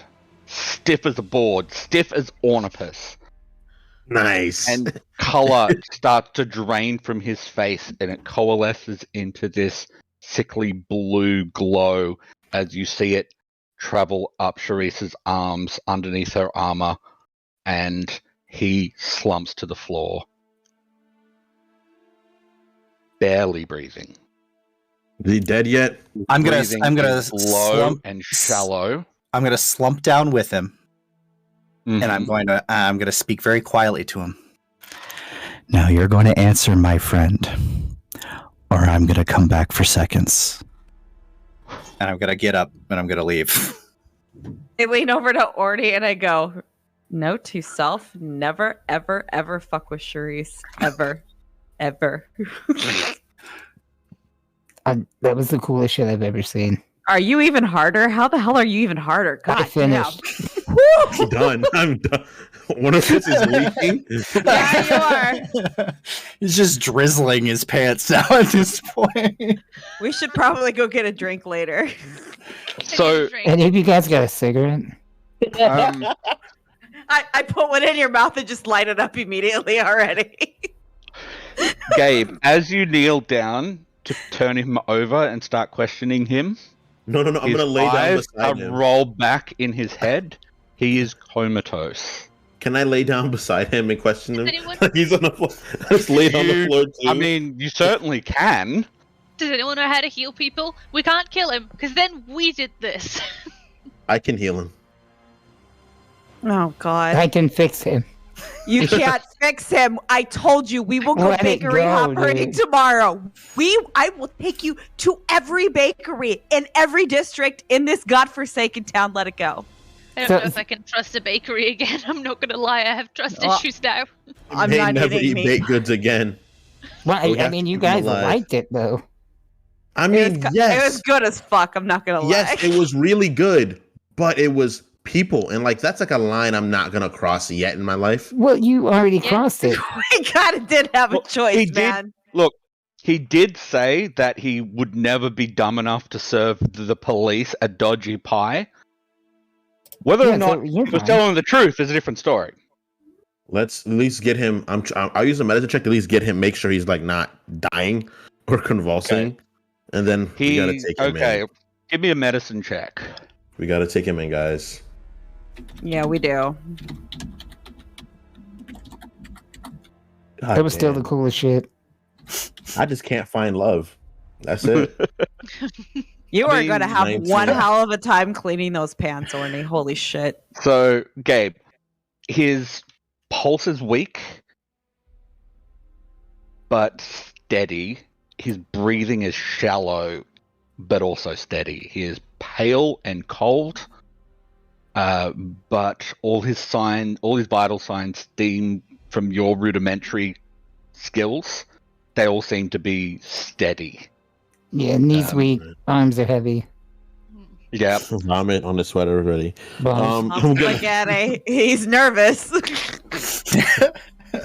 stiff as a board, stiff as Ornipus, Nice. and color starts to drain from his face, and it coalesces into this sickly blue glow as you see it travel up Sharice's arms underneath her armor, and he slumps to the floor, barely breathing. Is he dead yet? I'm gonna Breathing is low slump. and shallow. I'm gonna slump down with him, and Mhm. I'm gonna speak very quietly to him. Now you're going to answer, my friend, or I'm gonna come back for seconds. And I'm gonna get up and I'm gonna leave. I lean over to Orny and I go, Note to self: never, ever, ever fuck with Charisse. Ever, ever. That was the coolest shit I've ever seen. Are you even harder? How the hell are you even harder? God I finished. damn. I'm done. I'm done. One of us is leaking. Yeah, you are. He's just drizzling his pants now at this point. We should probably go get a drink later. So, Any of you guys got a cigarette? I put one in your mouth and just light it up immediately already. Gabe, as you kneel down to turn him over and start questioning him, No. I'm his gonna lay down eyes beside are him. rolled back in his head. He is comatose. Can I lay down beside him and question him? Does anyone- He's on the floor. Just lay on the floor too. I mean, you certainly can. Does anyone know how to heal people? We can't kill him, because then we did this. I can heal him. Oh God. I can fix him. You can't fix him. I told you we will go Let it bakery go, hopping dude. tomorrow. I will take you to every bakery in every district in this godforsaken town. Let it go. I don't So- know if I can trust a bakery again. I'm not gonna lie, I have trust Oh. issues now. I'm May not never eating eat meat. baked goods again. Well, We I have mean, to you keep him guys alive. liked it though. I It mean, was, yes, it was good as fuck. I'm not gonna lie. yes, it was really good, but it was people, and like that's like a line I'm not gonna cross yet in my life. Well, you already Yeah. crossed it. We kind of did have a Well, choice, he did- man. Look, he did say that he would never be dumb enough to serve the police a dodgy pie. Whether Yeah, or not so you're he was fine. telling the truth is a different story. Let's at least get him. I'll use a medicine check to at least get him. Make sure he's like not dying or convulsing, and then we gotta take him in. Give me a medicine check. We gotta take him in, guys. Yeah, we do. God That was still damn. the coolest shit. I just can't find love. That's it. You I are mean, gonna have 19. one hell of a time cleaning those pants, Orny. Holy shit. So, Gabe, his pulse is weak, but steady. His breathing is shallow, but also steady. He is pale and cold, but all his vital signs stem from your rudimentary skills. They all seem to be steady. Yeah, knees Um, weak, arms are heavy. Yeah. Vomit on the sweater already. Bones. I'm gonna- Spaghetti. He's nervous.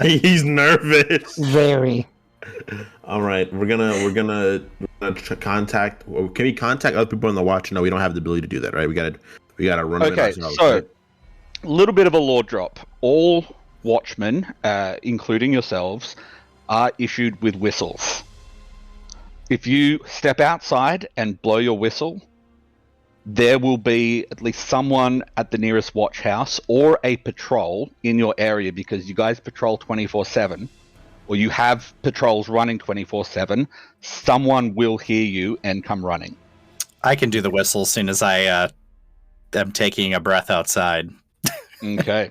He's nervous. Very. All right, we're gonna contact. Can we contact other people on the watch? No, we don't have the ability to do that, right? We gotta run. them Okay, ourselves, so right? a little bit of a lore drop. All watchmen, including yourselves, are issued with whistles. If you step outside and blow your whistle, there will be at least someone at the nearest watch house or a patrol in your area, because you guys patrol 24/7, or you have patrols running 24/7. Someone will hear you and come running. I can do the whistle as soon as I am taking a breath outside. Okay.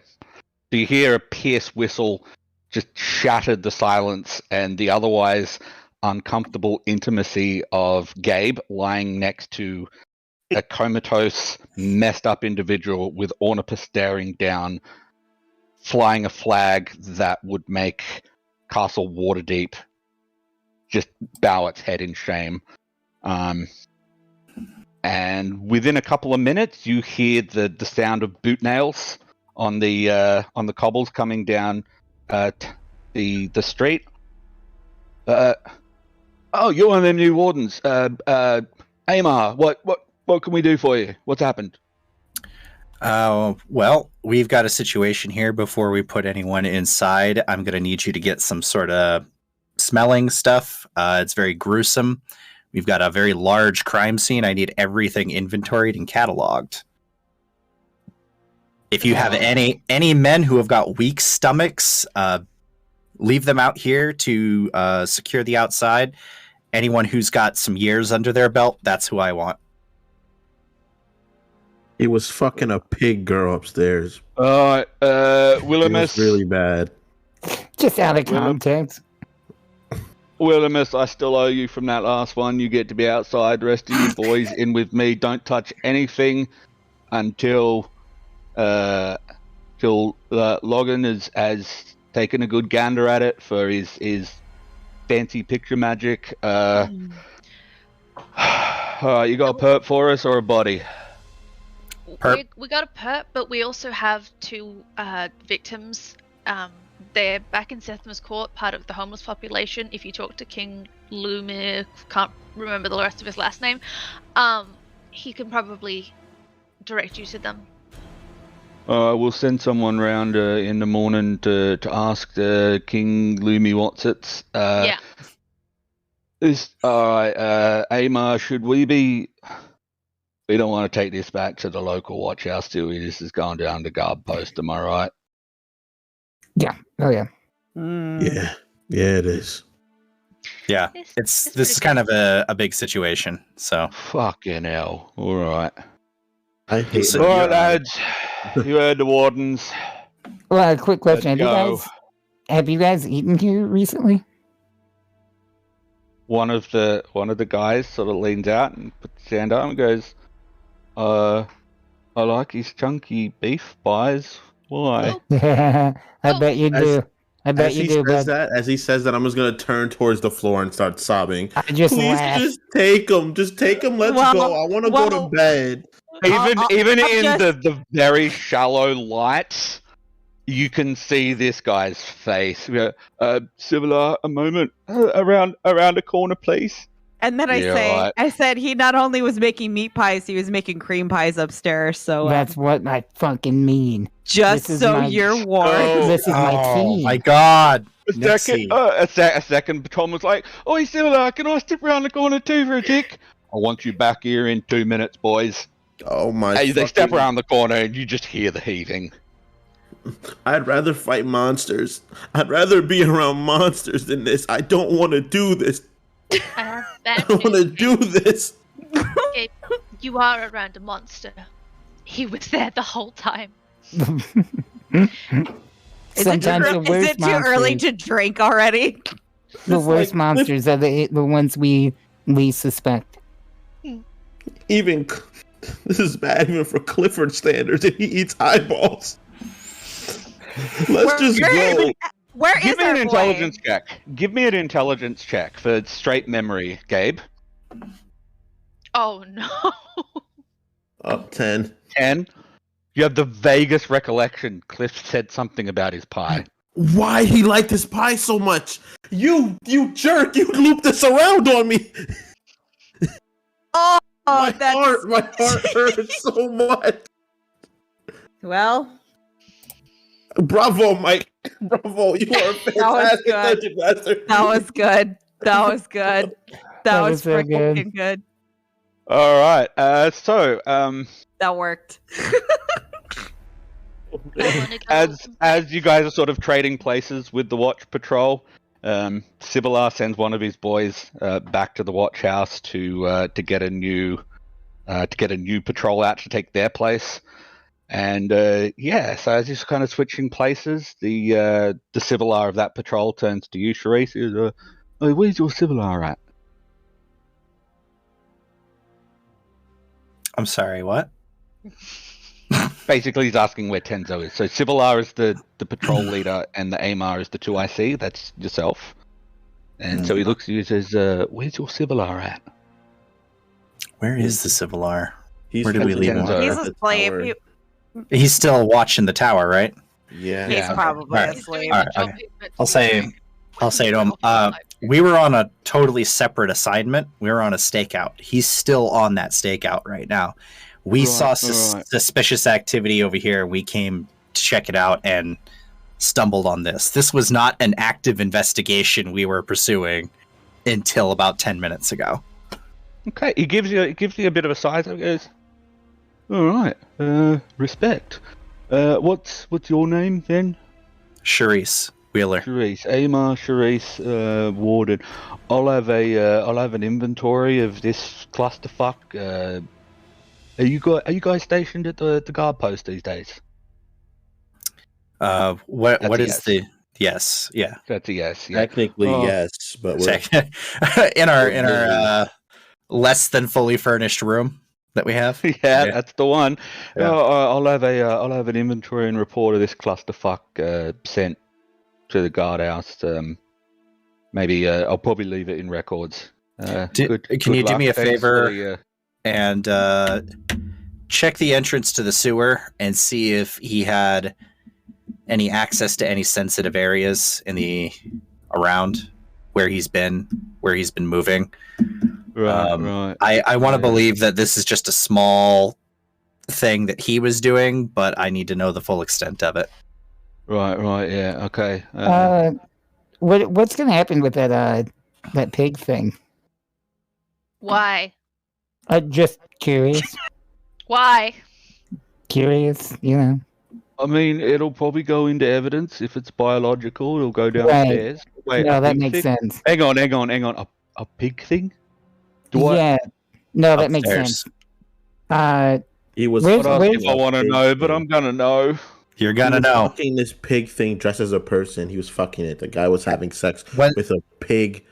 So you hear a pierced whistle just shattered the silence and the otherwise uncomfortable intimacy of Gabe lying next to a comatose, messed up individual with Ornipus staring down, flying a flag that would make Castle Waterdeep just bow its head in shame. And within a couple of minutes, you hear the sound of boot nails on the cobbles coming down the street. Oh, you're one of them new wardens. Amar, what can we do for you? What's happened? Well, we've got a situation here. Before we put anyone inside, I'm going to need you to get some sort of smelling stuff. It's very gruesome. We've got a very large crime scene. I need everything inventoried and cataloged. If you have any men who have got weak stomachs, leave them out here to secure the outside. Anyone who's got some years under their belt, that's who I want. It was fucking a pig girl upstairs. Willimus. It was really bad. Just out of context. Willimus, I still owe you from that last one. You get to be outside. The rest of you boys in with me. Don't touch anything until Logan has taken a good gander at it for his fancy picture magic. You got a perp for us or a body? We got a perp, but we also have 2 victims. They're back in Sethmas Court, part of the homeless population. If you talk to King Lumir, can't remember the rest of his last name, he can probably direct you to them. We'll send someone round in the morning to ask King Lumi what's it. Yeah. Alright, Amar, should we be... We don't want to take this back to the local watch house, do we? This is going down to guard post, am I right? Yeah. Oh yeah. Yeah, it is. Yeah, this is kind of a big situation. So Fucking hell. Alright. I hate Alright, lads. You heard the wardens. Well, a quick question: Let's have you guys eaten here recently? One of the guys sort of leans out and puts his hand up and goes, I like his chunky beef pies. Why? I bet you do. I bet As you he do. says But that, as he says that, I'm just gonna turn towards the floor and start sobbing. I just Please, laugh. just take him. Just take him. Let's go. I want to go to bed. Even I'll in just- the very shallow light, you can see this guy's face. We go, Similar, a moment around a corner, please. And then I said he not only was making meat pies, he was making cream pies upstairs. So That's what I fucking mean. just this is so my- you're warned. Oh, This is my team. my God. A second patrolman was like, "Oh, Similar, can I step around the corner too for a tick? I want you back here in 2 minutes, boys." Oh my! Hey, they step fucking- around the corner and you just hear the heaving. I'd rather fight monsters. I'd rather be around monsters than this. I don't want to do this. I have bad I don't want to news. do this. Gabe, you are around a monster. He was there the whole time. Sometimes the Is worst it too early monsters, to drink already? the It's worst like- monsters are the ones we suspect. Even this is bad even for Clifford standards, and he eats eyeballs. Let's just go. Where is Give me our an boy? intelligence check. Give me an intelligence check for straight memory, Gabe. Oh no. Up 10. 10. You have the vaguest recollection. Cliff said something about his pie. Why he liked his pie so much? You jerk! You looped this around on me. Oh, my that's heart hurts so much. well. Bravo, Mike. Bravo, you are a was fantastic good. dungeon master. That was good. That was good. That was so freaking good. All right. So, That worked. as you guys are sort of trading places with the watch patrol, Sibilar sends one of his boys back to the watch house to get a new patrol out to take their place. And so as you're kind of switching places, the Sibilar of that patrol turns to you, Sharice. He goes, "Oh, where's your Sibilar at?" I'm sorry, what? Basically, he's asking where Tenzo is. So Sibilar is the patrol leader, and the Amar is the 2IC. That's yourself. And so he looks at you and says, "Where's your Sibilar at?" Where is the Civilar? He's Where did we leave him? Tenzo. He's at the asleep. tower. He's still watching the tower, right? Yeah. He's Yeah. probably Alright. asleep. Alright, okay. I'll say to him, we were on a totally separate assignment. We were on a stakeout. He's still on that stakeout right now. We Right, saw right. suspicious activity over here. We came to check it out and stumbled on this. This was not an active investigation we were pursuing until about 10 minutes ago. Okay, he gives you a bit of a size. He goes, "All right, respect. What's your name then?" Charisse Wheeler. Sharice, Amar, Sharice, Warden. I'll have an inventory of this clusterfuck. Are you guys stationed at the guard post these days? What That's a is the yes? Yeah. That's a yes. Yeah. Technically, Oh. yes, but we're in our less than fully furnished room. that we have? Yeah, Okay. that's the one. Yeah. I'll have an inventory and report of this clusterfuck sent to the guardhouse. Maybe I'll probably leave it in records. Can you do me a favor and check the entrance to the sewer and see if he had any access to any sensitive areas in the around where he's been moving? Right. I want to believe that this is just a small thing that he was doing, but I need to know the full extent of it. Right, yeah, okay. What's gonna happen with that pig thing? Why? Just curious. Why? Curious, you know. I mean, it'll probably go into evidence if it's biological. It'll go downstairs. Wait, No, a that pig makes thing? sense. Hang on. A pig thing? Yeah. No, that makes Upstairs. sense. He was. Where's- What else where's- do I want to know? But I'm gonna know. You're He gonna was know. fucking this pig thing dressed as a person. He was fucking it. The guy was having sex When- with a pig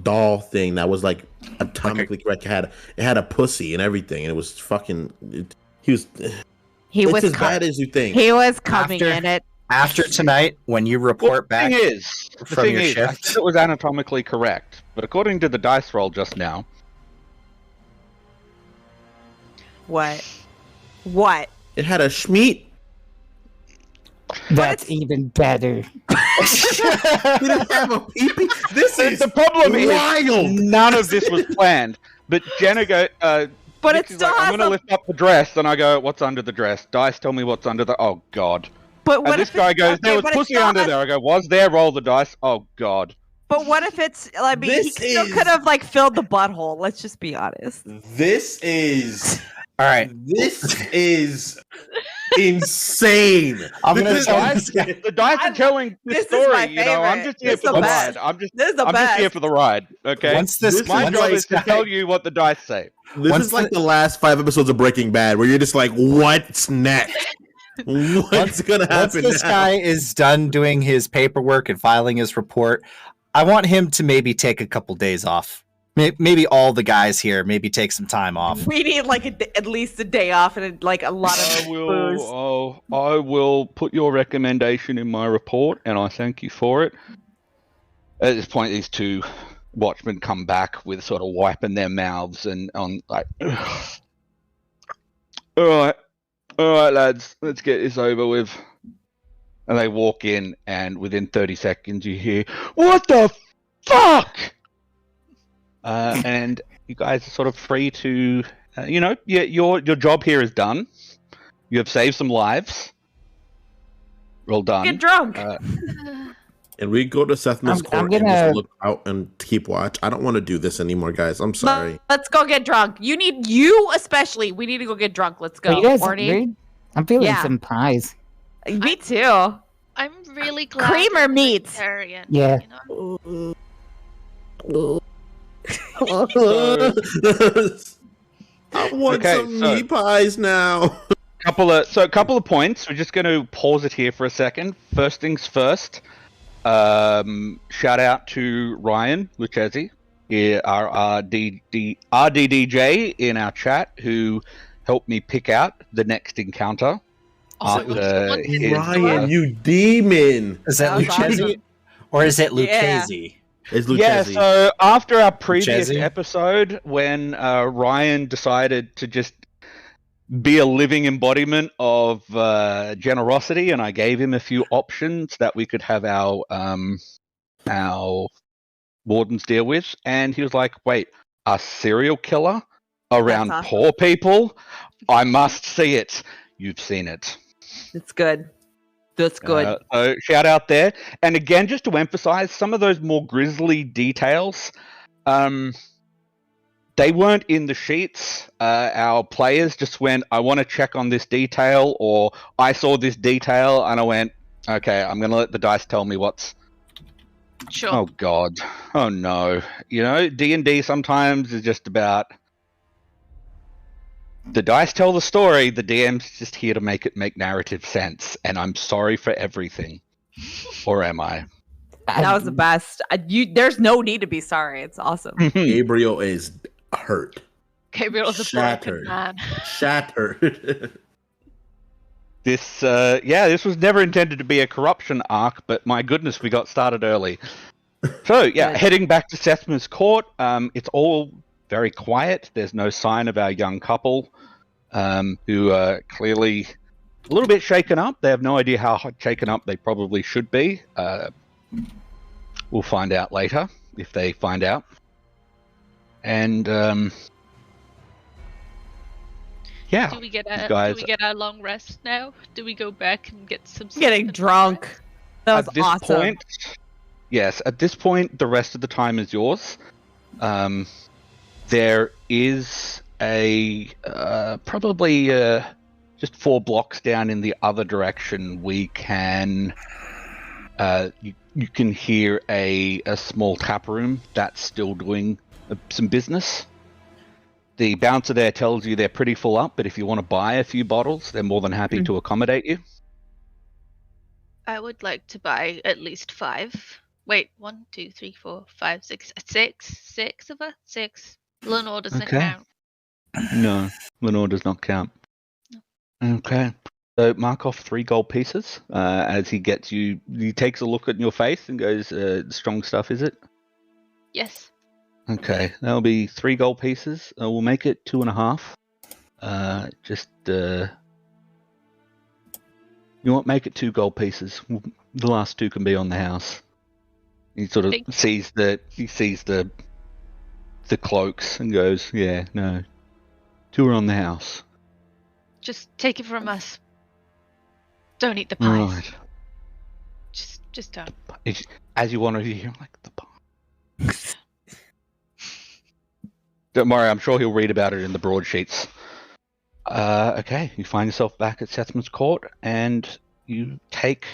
doll thing that was like atomically correct. It had a pussy and everything, and it was fucking. He was. He It's was as bad as you think. He was coming After- in it. After tonight, when you report The back thing is, from your I shift, said it was anatomically correct, but according to the dice roll just now, What? It had a schmeat. That's even better. It didn't have a pee-pee. This is the problem wild. is none of this was planned. But Jenna But Nick it is still like, has I'm gonna lift up the dress, and I go, "What's under the dress?" Dice tell me what's under the. Oh God! But what And this if guy it's- goes, okay, "There was but it pussy still under has- there." I go, "Was there?" Roll the dice. Oh God! But what if it's? I mean, he This still is- could have like filled the butthole. Let's just be honest. This is all right, insane. I'm gonna This tell is- this guy. The dice are telling the this is story. my You know, I'm favorite. just here This for is the the ride. best. I'm just This is the I'm best. just here for the ride. Okay. Once this, This My once job this is to guy- tell you what the dice say. This Once is like the last 5 episodes of Breaking Bad, where you're just like, "What's next? What's gonna once happen this now?" guy is done doing his paperwork and filing his report, I want him to maybe take a couple days off. Maybe all the guys here maybe take some time off. We need like at least a day off and like a lot of booze. I will put your recommendation in my report, and I thank you for it. At this point, these two watchmen come back with sort of wiping their mouths and on like, all right, lads, let's get this over with. And they walk in, and within 30 seconds, you hear, "What the fuck?" And you guys are sort of free to, your job here is done. You have saved some lives. Well done. Get drunk. And we go to Sethmas I'm court and gonna- just look out and keep watch. I don't want to do this anymore, guys. I'm sorry. Let's go get drunk. You especially. We need to go get drunk. Let's go. Are you guys Orny. hungry? I'm feeling Yeah. some pies. Me too. I'm really glad. Creamer you're meat. vegetarian, Yeah. You know? I want Okay, some so- meat pies now. A couple of points. We're just going to pause it here for a second. First things first. Shout out to Ryan Lucchesi, our RDDJ in our chat, who helped me pick out the next encounter. Also, after his, Ryan, you demon. Is that That was Lucchese? awesome. Or is it Yeah. Lucchese? It's Yeah, Lucchese. so after our previous Chezzy? episode, when Ryan decided to just be a living embodiment of generosity, and I gave him a few options that we could have our wardens deal with, and he was like, "Wait, a serial killer around That's awesome. poor people? I must see it." You've seen it. It's good. That's good. So shout out there. And again, just to emphasize some of those more grisly details, they weren't in the sheets. Our players just went, "I want to check on this detail," or "I saw this detail," and I went, "Okay, I'm going to let the dice tell me what's." Sure. Oh God, oh no! D&D sometimes is just about the dice tell the story. The DM's just here to make it make narrative sense, and I'm sorry for everything, or am I? That was the best. There's no need to be sorry. It's awesome. Gabriel is hurt. Gabriel is a broken Shattered. man. Shattered. This was never intended to be a corruption arc, but my goodness, we got started early. So yeah, Good. heading back to Sethmas Court. It's all very quiet. There's no sign of our young couple, who are clearly a little bit shaken up. They have no idea how shaken up they probably should be. We'll find out later if they find out. And yeah, Do we get our long rest now? Do we go back and get some sleep? Getting drunk. That was at this awesome. point, yes, at this point, the rest of the time is yours. There is a probably just 4 blocks down in the other direction. We can you can hear a small tap room that's still doing some business. The bouncer there tells you they're pretty full up, but if you want to buy a few bottles, they're more than happy to accommodate you. I would like to buy at least 5. Wait, 1, 2, 3, 4, 5, 6. 6 of us? 6. Lenore doesn't Okay. count. No, Lenore does not count. Okay. So mark off 3 gold pieces as he takes a look at your face and goes, strong stuff, is it? Yes. Okay, that'll be 3 gold pieces. We'll make it 2.5. You want make it 2 gold pieces. The last 2 can be on the house. He sort of sees the cloaks and goes, yeah, no, 2 are on the house. Just take it from us. Don't eat the pies. Right. Just don't. As you want to hear, like the pie. Don't worry, I'm sure he'll read about it in the broadsheets. Okay, you find yourself back at Sethmas Court, and you take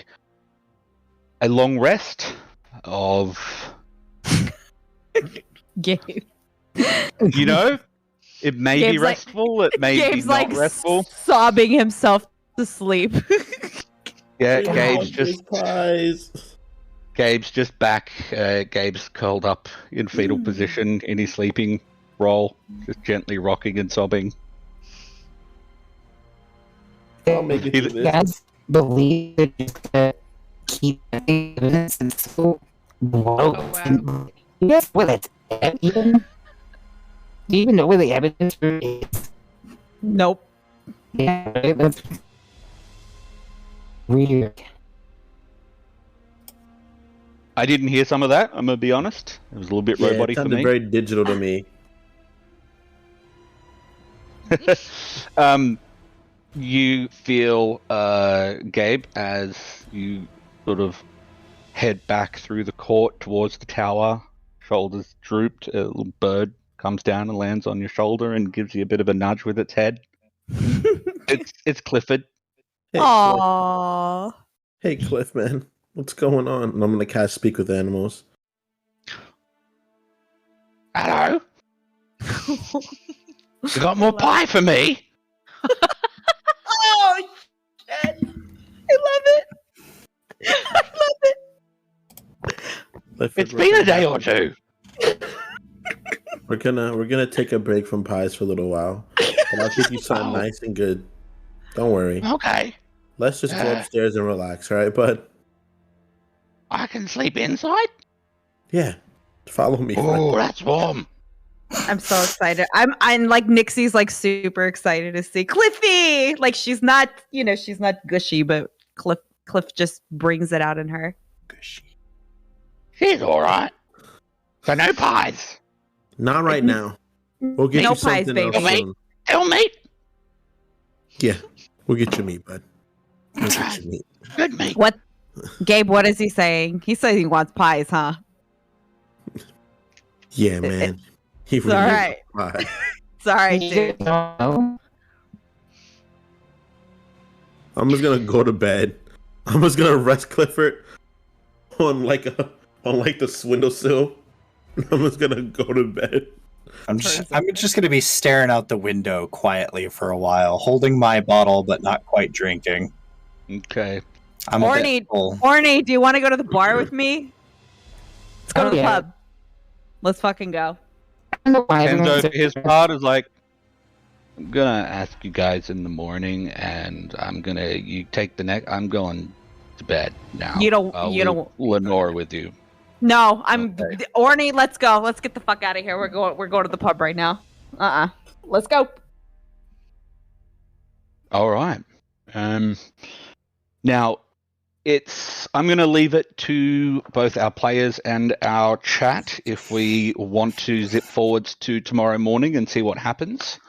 a long rest of... Gabe. You know, it may Gabe's be restful, it may Gabe's be not like restful. sobbing himself to sleep. Yeah, Pies. Gabe's just back. Gabe's curled up in fetal position in his sleeping role, just gently rocking and sobbing. I'll make it through You this. guys believe that it's gonna keep the evidence and so low? wow. Yes, will it even? Do you even know where the evidence is? Nope. Yeah, right, that's weird. I didn't hear some of that, I'm gonna be honest. It was a little bit Yeah, robotic it for sounded me. very digital to me. You feel, Gabe, as you sort of head back through the court towards the tower, shoulders drooped, a little bird comes down and lands on your shoulder and gives you a bit of a nudge with its head. It's Clifford. Hey, Aww. Cliff. Hey, Cliff, man. What's going on? And I'm going to cast Speak with Animals. Hello? You got more pie for me? Oh shit! I love it. I love it. Clifford, It's been a day or 2. We're gonna take a break from pies for a little while. But I'll keep you something nice and good. Don't worry. Okay, Let's just go upstairs and relax, all right, bud? I can sleep inside. Yeah. Follow me. friend. Oh, that's warm. I'm so excited. I'm like Nixie's like super excited to see Cliffy. Like she's not gushy, but Cliff just brings it out in her. She's all right. So no pies. Not right now. We'll get No you pies, something baby. else soon. Tell me. Yeah. We'll get you meat, bud. We'll get you meat. Good meat. What, Gabe? What is he saying? He says he wants pies, huh? Yeah, man. He It's all right. wants pie. It's all right, dude. No. I'm just gonna go to bed. I'm just gonna rest Clifford on the windowsill. I'm just gonna go to bed. I'm just gonna be staring out the window quietly for a while, holding my bottle but not quite drinking. Okay. I'm a bit full. Orny, do you want to go to the bar with me? Let's go Oh, to the yeah. pub. Let's fucking go. I don't know why And everyone's so his part is like, I'm gonna ask you guys in the morning, and you take the next. I'm going to bed now. You don't. I'll You leave don't. Lenore with you. No, I'm Okay. Orny. Let's go. Let's get the fuck out of here. We're going to the pub right now. Let's go. All right. Now, I'm going to leave it to both our players and our chat if we want to zip forwards to tomorrow morning and see what happens,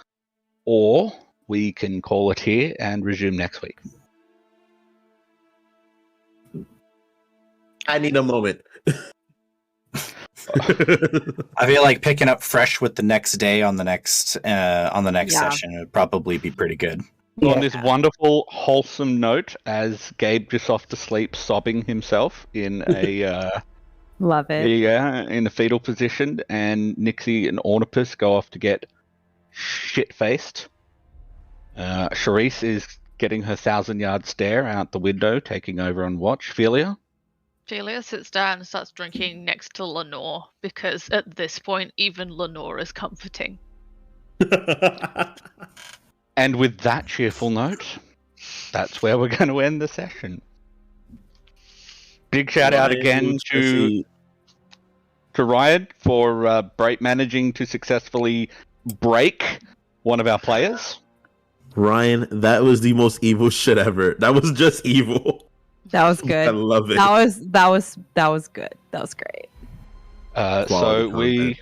or we can call it here and resume next week. I need a moment. I feel like picking up fresh with the next day on the next session would probably be pretty good. On this wonderful, wholesome note, as Gabe drifts off to sleep, sobbing himself in a Love it. in a fetal position, and Nixie and Ornipus go off to get shit-faced. Charisse is getting her 1,000-yard stare out the window, taking over on watch. Philia? Philia sits down and starts drinking next to Lenore, because at this point, even Lenore is comforting. And with that cheerful note, that's where we're going to end the session. Big shout out again to Ryan for managing to successfully break one of our players. Ryan, that was the most evil shit ever. That was just evil. That was good. I love it. That was good. That was great. So we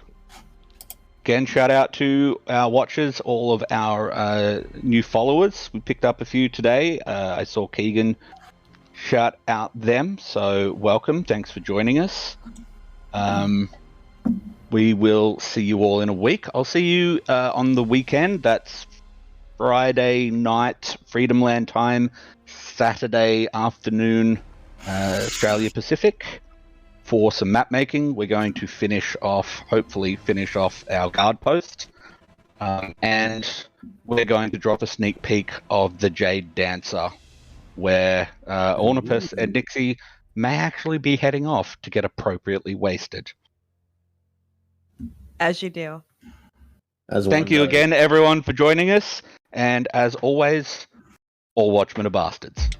again shout out to our watchers, all of our new followers. We picked up a few today. I saw Keegan shout out them, so welcome. Thanks for joining us. We will see you all in a week. I'll see you on the weekend. That's Friday night, Freedomland time, Saturday afternoon, Australia Pacific, for some map making. We're going to hopefully finish off our guard post, and we're going to drop a sneak peek of the Jade Dancer, where Ornipus and Nixie may actually be heading off to get appropriately wasted. As you do. Thank you again, everyone, for joining us, and as always, all Watchmen are bastards.